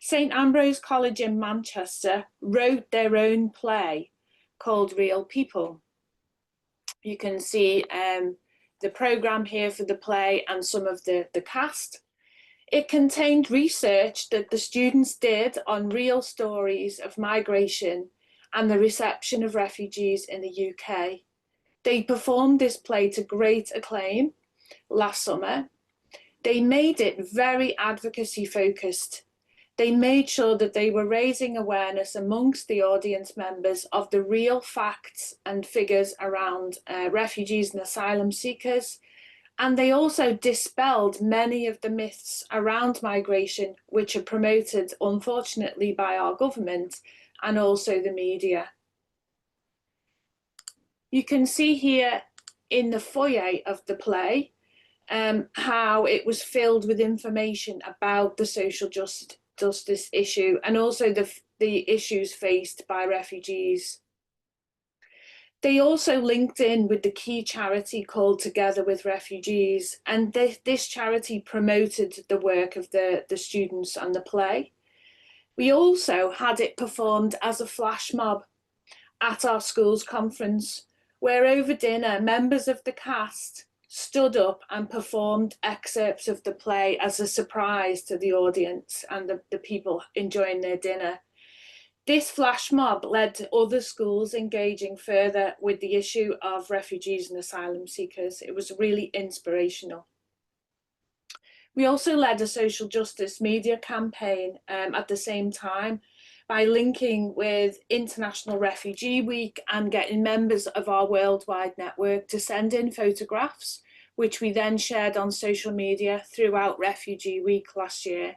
St Ambrose College in Manchester wrote their own play called Real People. You can see the programme here for the play and some of the cast. It contained research that the students did on real stories of migration and the reception of refugees in the UK. They performed this play to great acclaim last summer. They made it very advocacy focused. They made sure that they were raising awareness amongst the audience members of the real facts and figures around refugees and asylum seekers. And they also dispelled many of the myths around migration, which are promoted, unfortunately, by our government and also the media. You can see here in the foyer of the play how it was filled with information about the social justice issue and also the issues faced by refugees. They also linked in with the key charity called Together with Refugees, and this charity promoted the work of the students and the play. We also had it performed as a flash mob at our school's conference, where over dinner members of the cast stood up and performed excerpts of the play as a surprise to the audience and the people enjoying their dinner. This flash mob led to other schools engaging further with the issue of refugees and asylum seekers. It was really inspirational. We also led a social justice media campaign at the same time by linking with International Refugee Week and getting members of our worldwide network to send in photographs, which we then shared on social media throughout Refugee Week last year.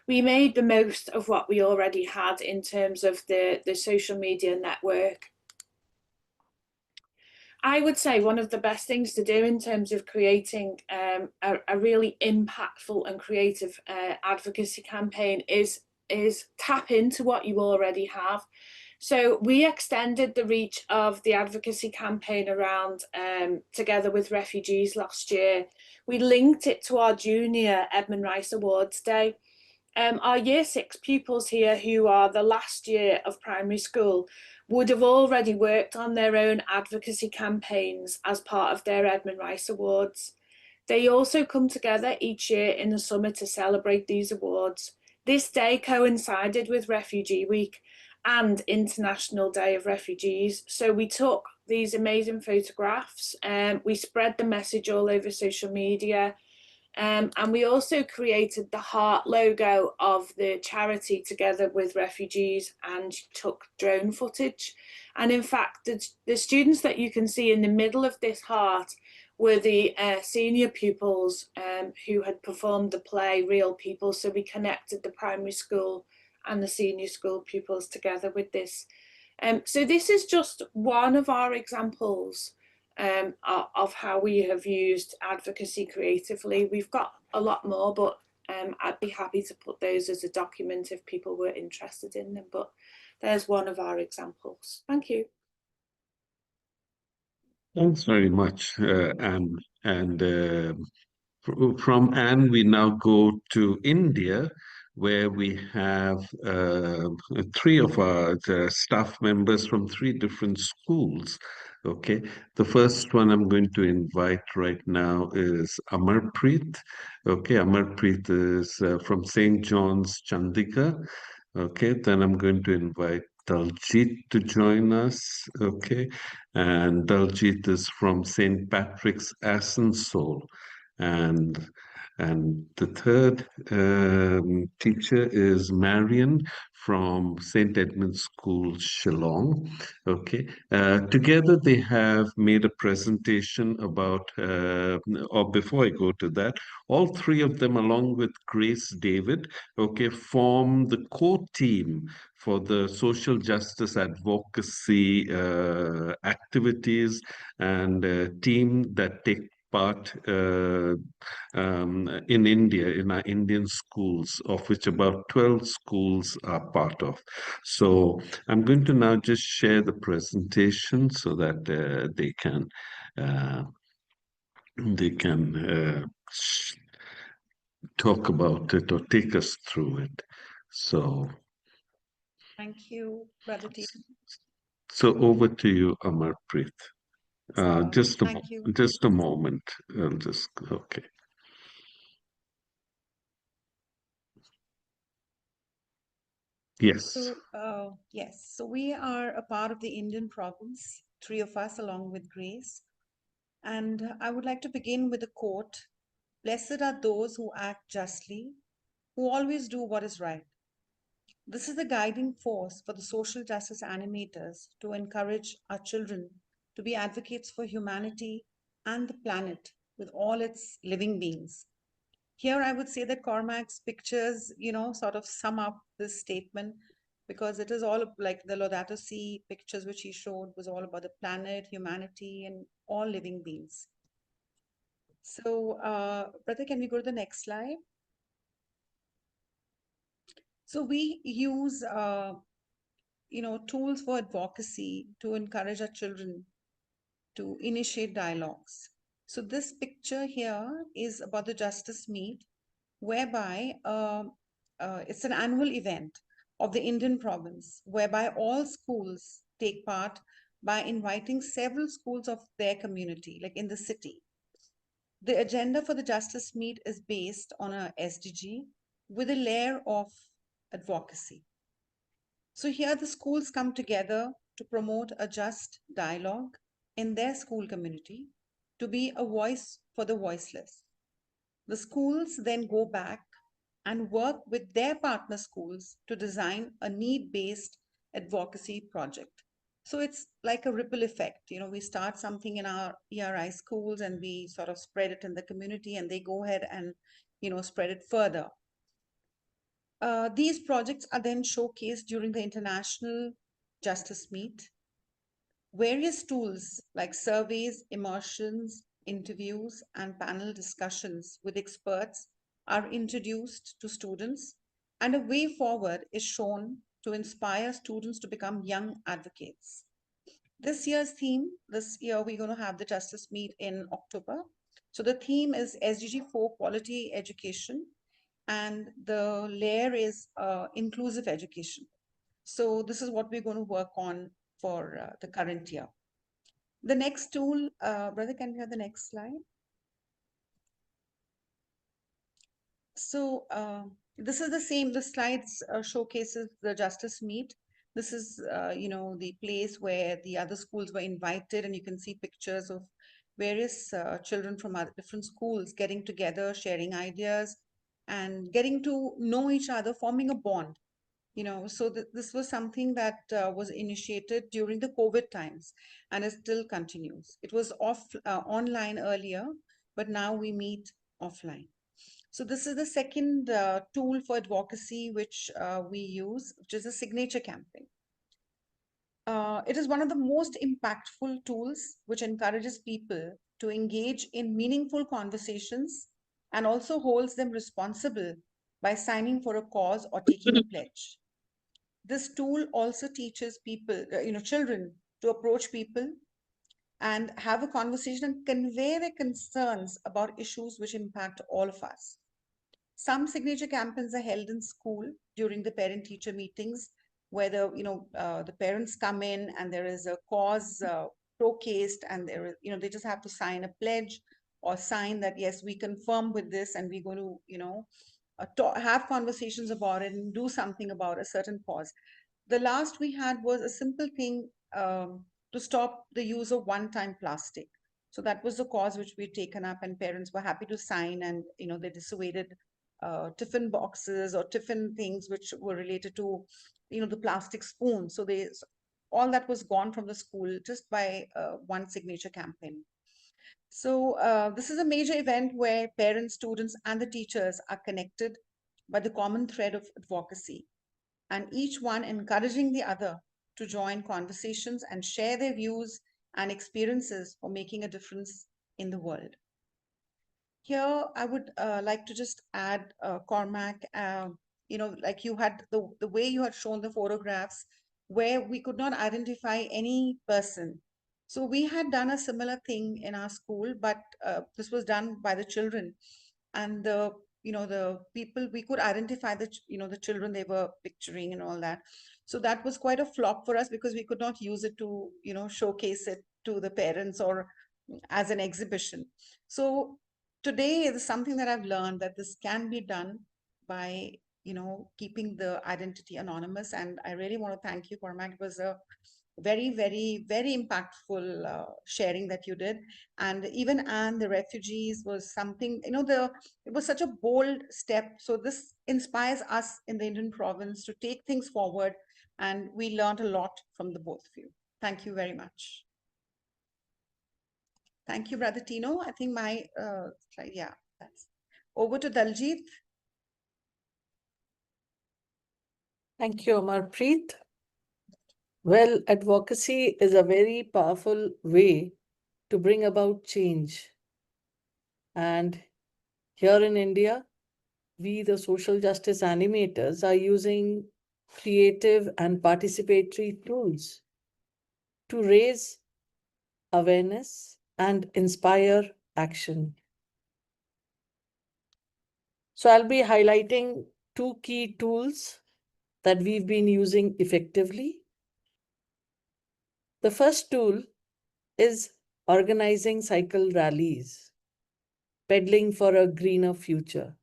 We made the most of what we already had in terms of the social media network. I would say one of the best things to do in terms of creating a really impactful and creative advocacy campaign is tap into what you already have. So we extended the reach of the advocacy campaign around Together with Refugees last year. We linked it to our junior Edmund Rice Awards Day. Our year 6 pupils here, who are the last year of primary school, would have already worked on their own advocacy campaigns as part of their Edmund Rice Awards. They also come together each year in the summer to celebrate these awards. This day coincided with Refugee Week and International Day of Refugees. So we took these amazing photographs and we spread the message all over social media. And we also created the heart logo of the charity Together with Refugees and took drone footage. And in fact, the students that you can see in the middle of this heart were the senior pupils who had performed the play Real People. So we connected the primary school and the senior school pupils together with this. So this is just one of our examples of how we have used advocacy creatively. We've got a lot more, but I'd be happy to put those as a document if people were interested in them. But there's one of our examples. Thank you. Thanks very much, Anne. And from Anne, we now go to India, where we have 3 of our staff members from 3 different schools. Okay, the first one I'm going to invite right now is Amarpreet. Okay, Amarpreet is from St. John's, Chandigarh. Okay, then I'm going to invite Daljit to join us. Okay, and Daljit is from St. Patrick's, Asansol. And the third teacher is Marion from St. Edmund's School, Shillong. Okay, together they have made a presentation about, or before I go to that, all 3 of them, along with Grace David, okay, form the core team for the social justice advocacy activities and team that take part in India, in our Indian schools, of which about 12 schools are part of. So I'm going to now just share the presentation so that they can talk about it or take us through it. So thank you, Brother T. So over to you, Amarpreet. Thank you. Just a moment. Okay. Yes. So, yes, so we are a part of the Indian province, 3 of us along with Grace. And I would like to begin with a quote. Blessed are those who act justly, who always do what is right. This is the guiding force for the social justice animators to encourage our children to be advocates for humanity and the planet with all its living beings. Here, I would say that Cormac's pictures, sort of sum up this statement, because it is all like the Laudato Si pictures which he showed was all about the planet, humanity, and all living beings. So, Brother, can we go to the next slide? So we use, tools for advocacy to encourage our children to initiate dialogues. So this picture here is about the Justice Meet, whereby it's an annual event of the Indian province, whereby all schools take part by inviting several schools of their community, like in the city. The agenda for the Justice Meet is based on a SDG with a layer of advocacy. So here the schools come together to promote a just dialogue in their school community, to be a voice for the voiceless. The schools then go back and work with their partner schools to design a need-based advocacy project. So it's like a ripple effect. You know, we start something in our ERI schools and we sort of spread it in the community, and they go ahead and, you know, spread it further. These projects are then showcased during the International Justice Meet. Various tools like surveys, immersions, interviews, and panel discussions with experts are introduced to students, and a way forward is shown to inspire students to become young advocates. This year we're going to have the Justice Meet in October. So the theme is SDG 4 Quality Education, and the layer is inclusive education. So this is what we're going to work on for the current year. The next tool, brother, can we have the next slide? So this is the same, the slides showcases the Justice Meet. This is, you know, the place where the other schools were invited, and you can see pictures of various children from different schools getting together, sharing ideas, and getting to know each other, forming a bond. You know, so this was something that was initiated during the COVID times, and it still continues. It was online earlier, but now we meet offline. So this is the second tool for advocacy which we use, which is a signature campaign. It is one of the most impactful tools which encourages people to engage in meaningful conversations and also holds them responsible by signing for a cause or taking a pledge. This tool also teaches people, children, to approach people and have a conversation and convey their concerns about issues which impact all of us. Some signature campaigns are held in school during the parent-teacher meetings, where the parents come in and there is a cause showcased, and they just have to sign a pledge or sign that yes, we confirm with this, and we're going to have conversations about it and do something about a certain cause. The last we had was a simple thing to stop the use of one-time plastic. So that was the cause which we'd taken up, and parents were happy to sign, and they dissuaded tiffin boxes or tiffin things which were related to the plastic spoon. So all that was gone from the school just by one signature campaign. So this is a major event where parents, students, and the teachers are connected by the common thread of advocacy, and each one encouraging the other to join conversations and share their views and experiences for making a difference in the world. Here, I would like to just add, Cormac, like you had the way you had shown the photographs where we could not identify any person. So we had done a similar thing in our school, but this was done by the children, and the people, we could identify the children they were picturing and all that. So that was quite a flop for us because we could not use it to showcase it to the parents or as an exhibition. So today is something that I've learned, that this can be done by keeping the identity anonymous. And I really want to thank you, Cormac. It was a very, very, very impactful sharing that you did. And even Anne, the refugees, was something, it was such a bold step. So this inspires us in the Indian province to take things forward. And we learned a lot from the both of you. Thank you very much. Thank you, Brother Tino. I think my slide, yeah, that's over to Daljit. Thank you, Amarpreet. Well, advocacy is a very powerful way to bring about change. And here in India, we, the social justice animators, are using creative and participatory tools to raise awareness and inspire action. So I'll be highlighting two key tools that we've been using effectively. The first tool is organizing cycle rallies, pedaling for a greener future.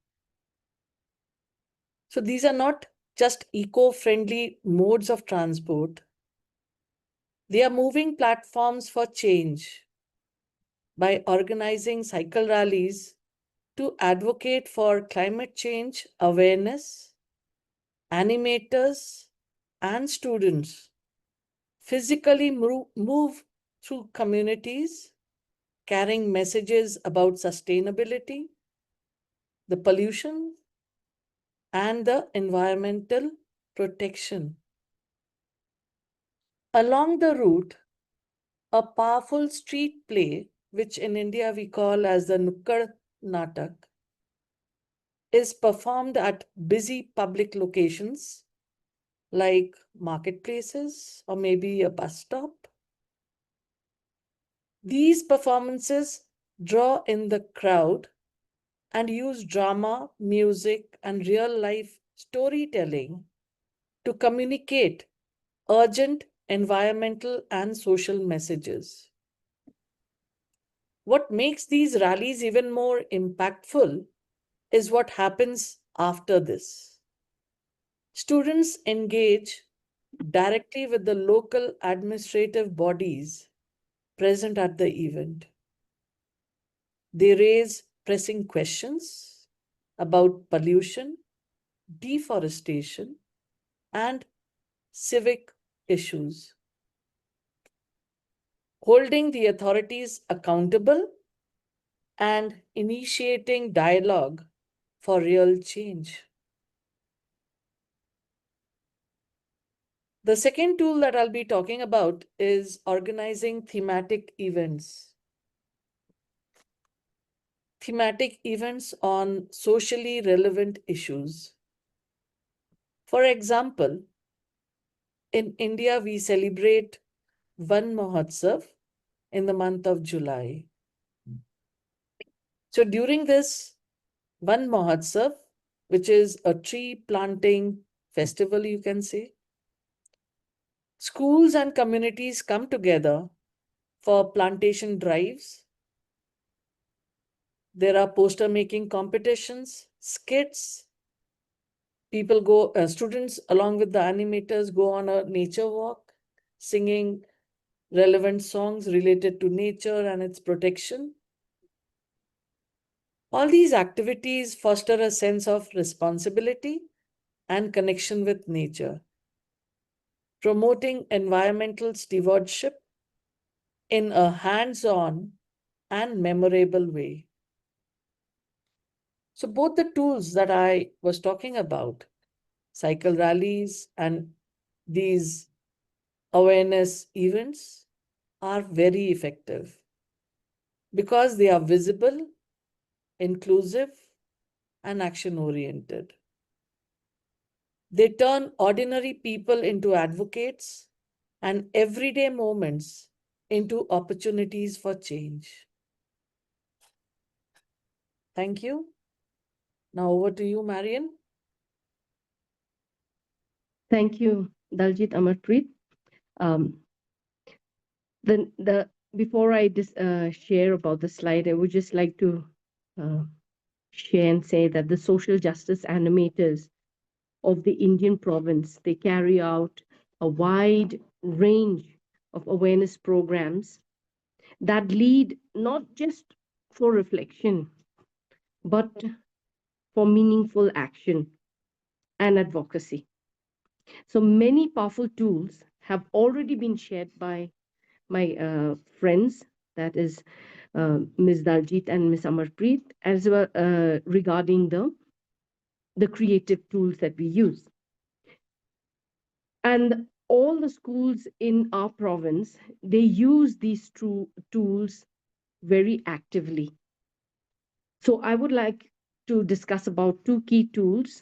So these are not just eco-friendly modes of transport. They are moving platforms for change by organizing cycle rallies to advocate for climate change awareness. Animators and students physically move through communities, carrying messages about sustainability, the pollution, and the environmental protection. Along the route, a powerful street play, which in India we call as the Nukkad Natak, is performed at busy public locations like marketplaces or maybe a bus stop. These performances draw in the crowd and use drama, music, and real-life storytelling to communicate urgent environmental and social messages. What makes these rallies even more impactful is what happens after this. Students engage directly with the local administrative bodies present at the event. They raise pressing questions about pollution, deforestation, and civic issues, holding the authorities accountable and initiating dialogue for real change. The second tool that I'll be talking about is organizing thematic events. Thematic events on socially relevant issues. For example, in India, we celebrate Van Mahotsav in the month of July. So during this Van Mahotsav, which is a tree planting festival, you can say, schools and communities come together for plantation drives. There are poster making competitions, skits. People go, students along with the animators go on a nature walk, singing relevant songs related to nature and its protection. All these activities foster a sense of responsibility and connection with nature, promoting environmental stewardship in a hands-on and memorable way. So both the tools that I was talking about, cycle rallies and these awareness events, are very effective because they are visible, inclusive, and action-oriented. They turn ordinary people into advocates and everyday moments into opportunities for change. Thank you. Now over to you, Marion. Thank you, Daljit, Amarpreet. Before I share about the slide, I would just like to share and say that the social justice animators of the Indian province, they carry out a wide range of awareness programs that lead not just for reflection, but for meaningful action and advocacy. So many powerful tools have already been shared by my friends, that is Ms. Daljit and Ms. Amarpreet, as well regarding the creative tools that we use. And all the schools in our province, they use these tools very actively. So I would like to discuss about two key tools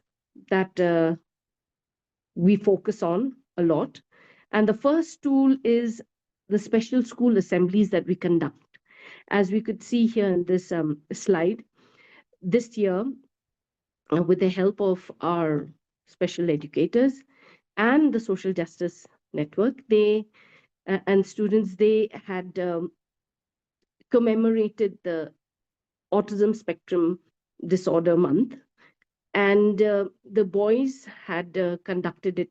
that we focus on a lot. And the first tool is the special school assemblies that we conduct. As we could see here in this slide, this year, with the help of our special educators and the social justice network, they and students, they had commemorated the Autism Spectrum Disorder Month. And the boys had conducted it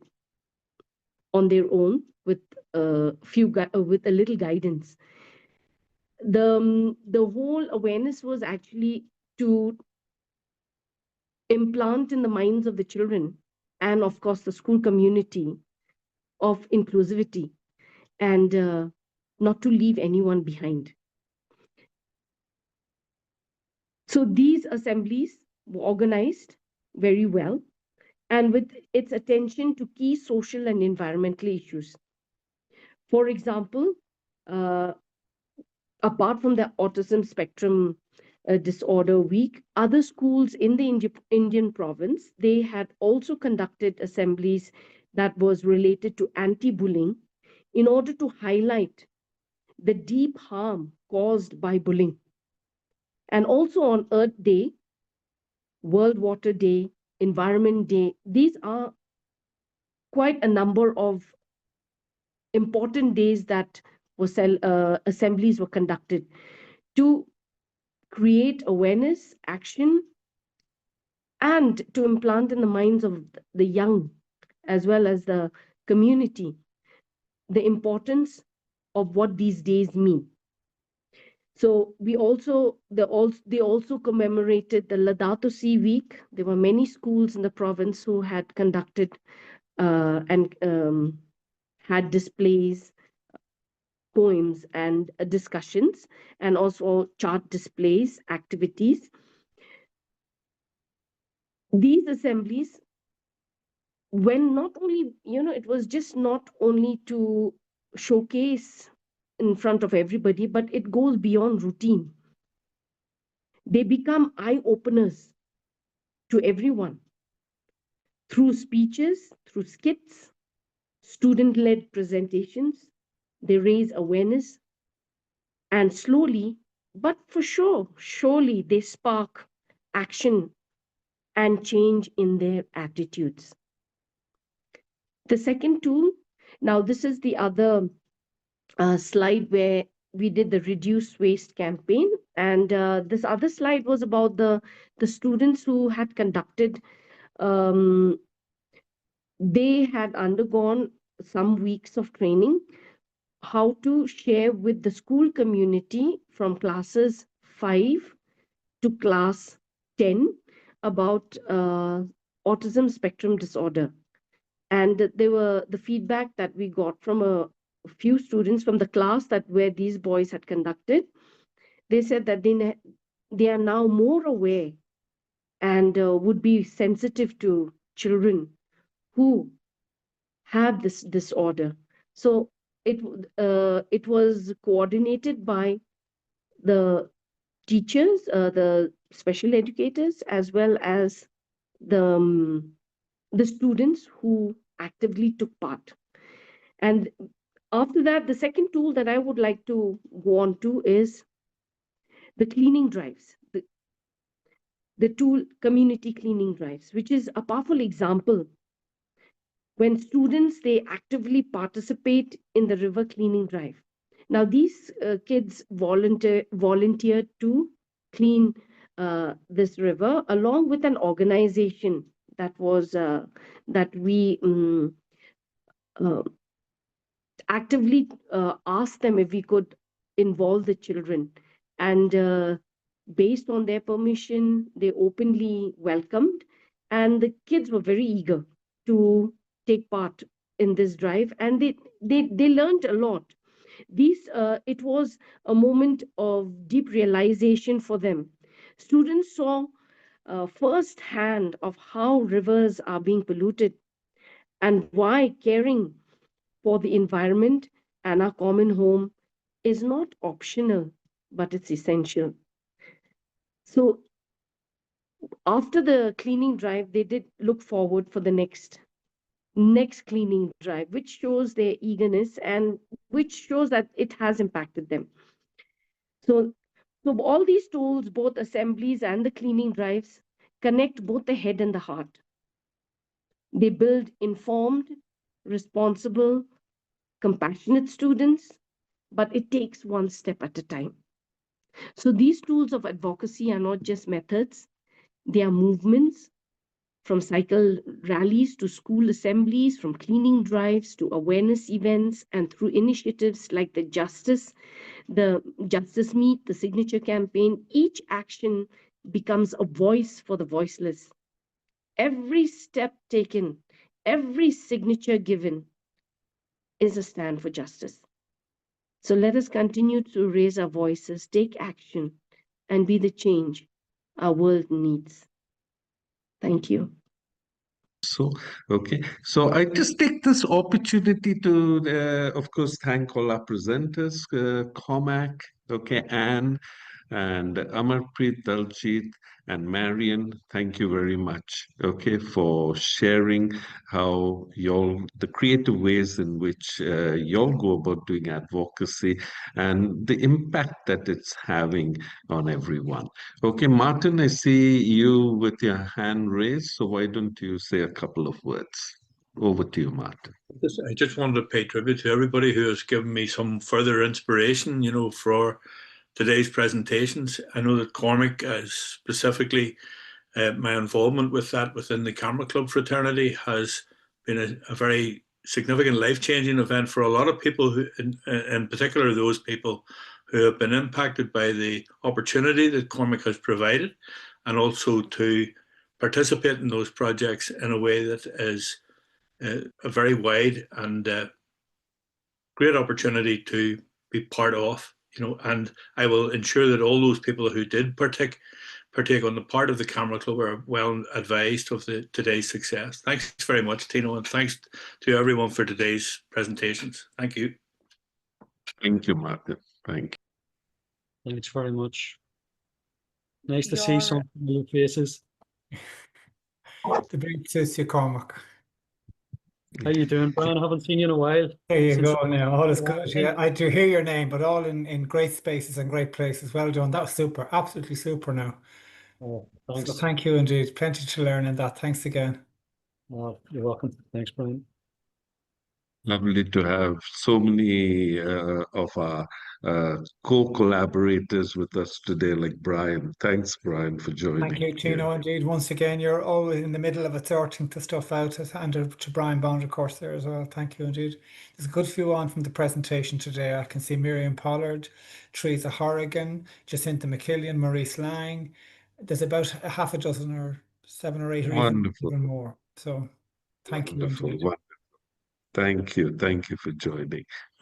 on their own with with a little guidance. The whole awareness was actually to implant in the minds of the children and of course the school community of inclusivity and not to leave anyone behind. So these assemblies were organized very well and with its attention to key social and environmental issues. For example, apart from the autism spectrum disorder week, other schools in the Indian province, they had also conducted assemblies that was related to anti-bullying in order to highlight the deep harm caused by bullying. And also on Earth Day, World Water Day, Environment Day, these are quite a number of important days that assemblies were conducted to create awareness, action, and to implant in the minds of the young as well as the community the importance of what these days mean. So they also commemorated the Advocacy week. There were many schools in the province who had conducted and had displays, poems and discussions, and also chart displays, activities. These assemblies, when not only, it was just not only to showcase in front of everybody, but it goes beyond routine. They become eye-openers to everyone through speeches, through skits, student-led presentations. They raise awareness and slowly, but for sure, surely they spark action and change in their attitudes. The second tool, now this is the other slide where we did the reduce waste campaign, and this other slide was about the students who had conducted, they had undergone some weeks of training how to share with the school community from classes 5 to class 10 about autism spectrum disorder. And the feedback that we got from a few students from the class where these boys had conducted, they said that they are now more aware and would be sensitive to children who have this disorder. So it was coordinated by the teachers, the special educators, as well as the students who actively took part. And after that, the second tool that I would like to go on to is the cleaning drives, the tool community cleaning drives, which is a powerful example when students, they actively participate in the river cleaning drive. Now, these kids volunteered to clean this river along with an organization that was that we actively asked them if we could involve the children, and based on their permission, they openly welcomed, and the kids were very eager to take part in this drive, and they learned a lot. It was a moment of deep realization for them. Students saw firsthand of how rivers are being polluted and why caring for the environment and our common home is not optional, but it's essential. So after the cleaning drive, they did look forward for the next cleaning drive, which shows their eagerness and which shows that it has impacted them. So all these tools, both assemblies and the cleaning drives, connect both the head and the heart. They build informed, responsible, compassionate students, but it takes one step at a time. So these tools of advocacy are not just methods, they are movements from cycle rallies to school assemblies, from cleaning drives to awareness events, and through initiatives like the Justice Meet, the Signature Campaign, each action becomes a voice for the voiceless. Every step taken, every signature given is a stand for justice. So let us continue to raise our voices, take action, and be the change our world needs. Thank you. So, okay. So I just take this opportunity to, of course, thank all our presenters, Cormac, okay, Anne, and Amarpreet, Daljit, and Marion. Thank you very much, okay, for sharing how the creative ways in which y'all go about doing advocacy and the impact that it's having on everyone. Okay, Martin, I see you with your hand raised, so why don't you say a couple of words? Over to you, Martin. I just wanted to pay tribute to everybody who has given me some further inspiration, for today's presentations. I know that Cormac, specifically my involvement with that within the Camera Club fraternity, has been a very significant life-changing event for a lot of people, who, in particular those people who have been impacted by the opportunity that Cormac has provided, and also to participate in those projects in a way that is a very wide and great opportunity to be part of, and I will ensure that all those people who did partake on the part of the Camera Club are well advised of today's success. Thanks very much, Tino, and thanks to everyone for today's presentations. Thank you. Thank you, Martin. Thank you. Thanks very much. Nice to see some familiar faces. The big suits you, Cormac. How you doing, Brian? I haven't seen you in a while. There you go now. All is good. Yeah, I do hear your name, but all in great spaces and great places. Well done. That was super. Absolutely super now. Oh, thanks. So thank you indeed. Plenty to learn in that. Thanks again. Oh, you're welcome. Thanks, Brian. Lovely to have so many of our co-collaborators with us today, like Brian. Thanks, Brian, for joining. Thank you, Tino. Indeed, once again, you're always in the middle of it, sorting the stuff out, and to Brian Bond, of course, there as well. Thank you indeed. There's a good few on from the presentation today. I can see Miriam Pollard, Teresa Horrigan, Jacinta McKillian, Maurice Lang. There's about a half a dozen or 7 or 8 or even more. So thank you indeed. Wonderful. Thank you. Thank you for joining.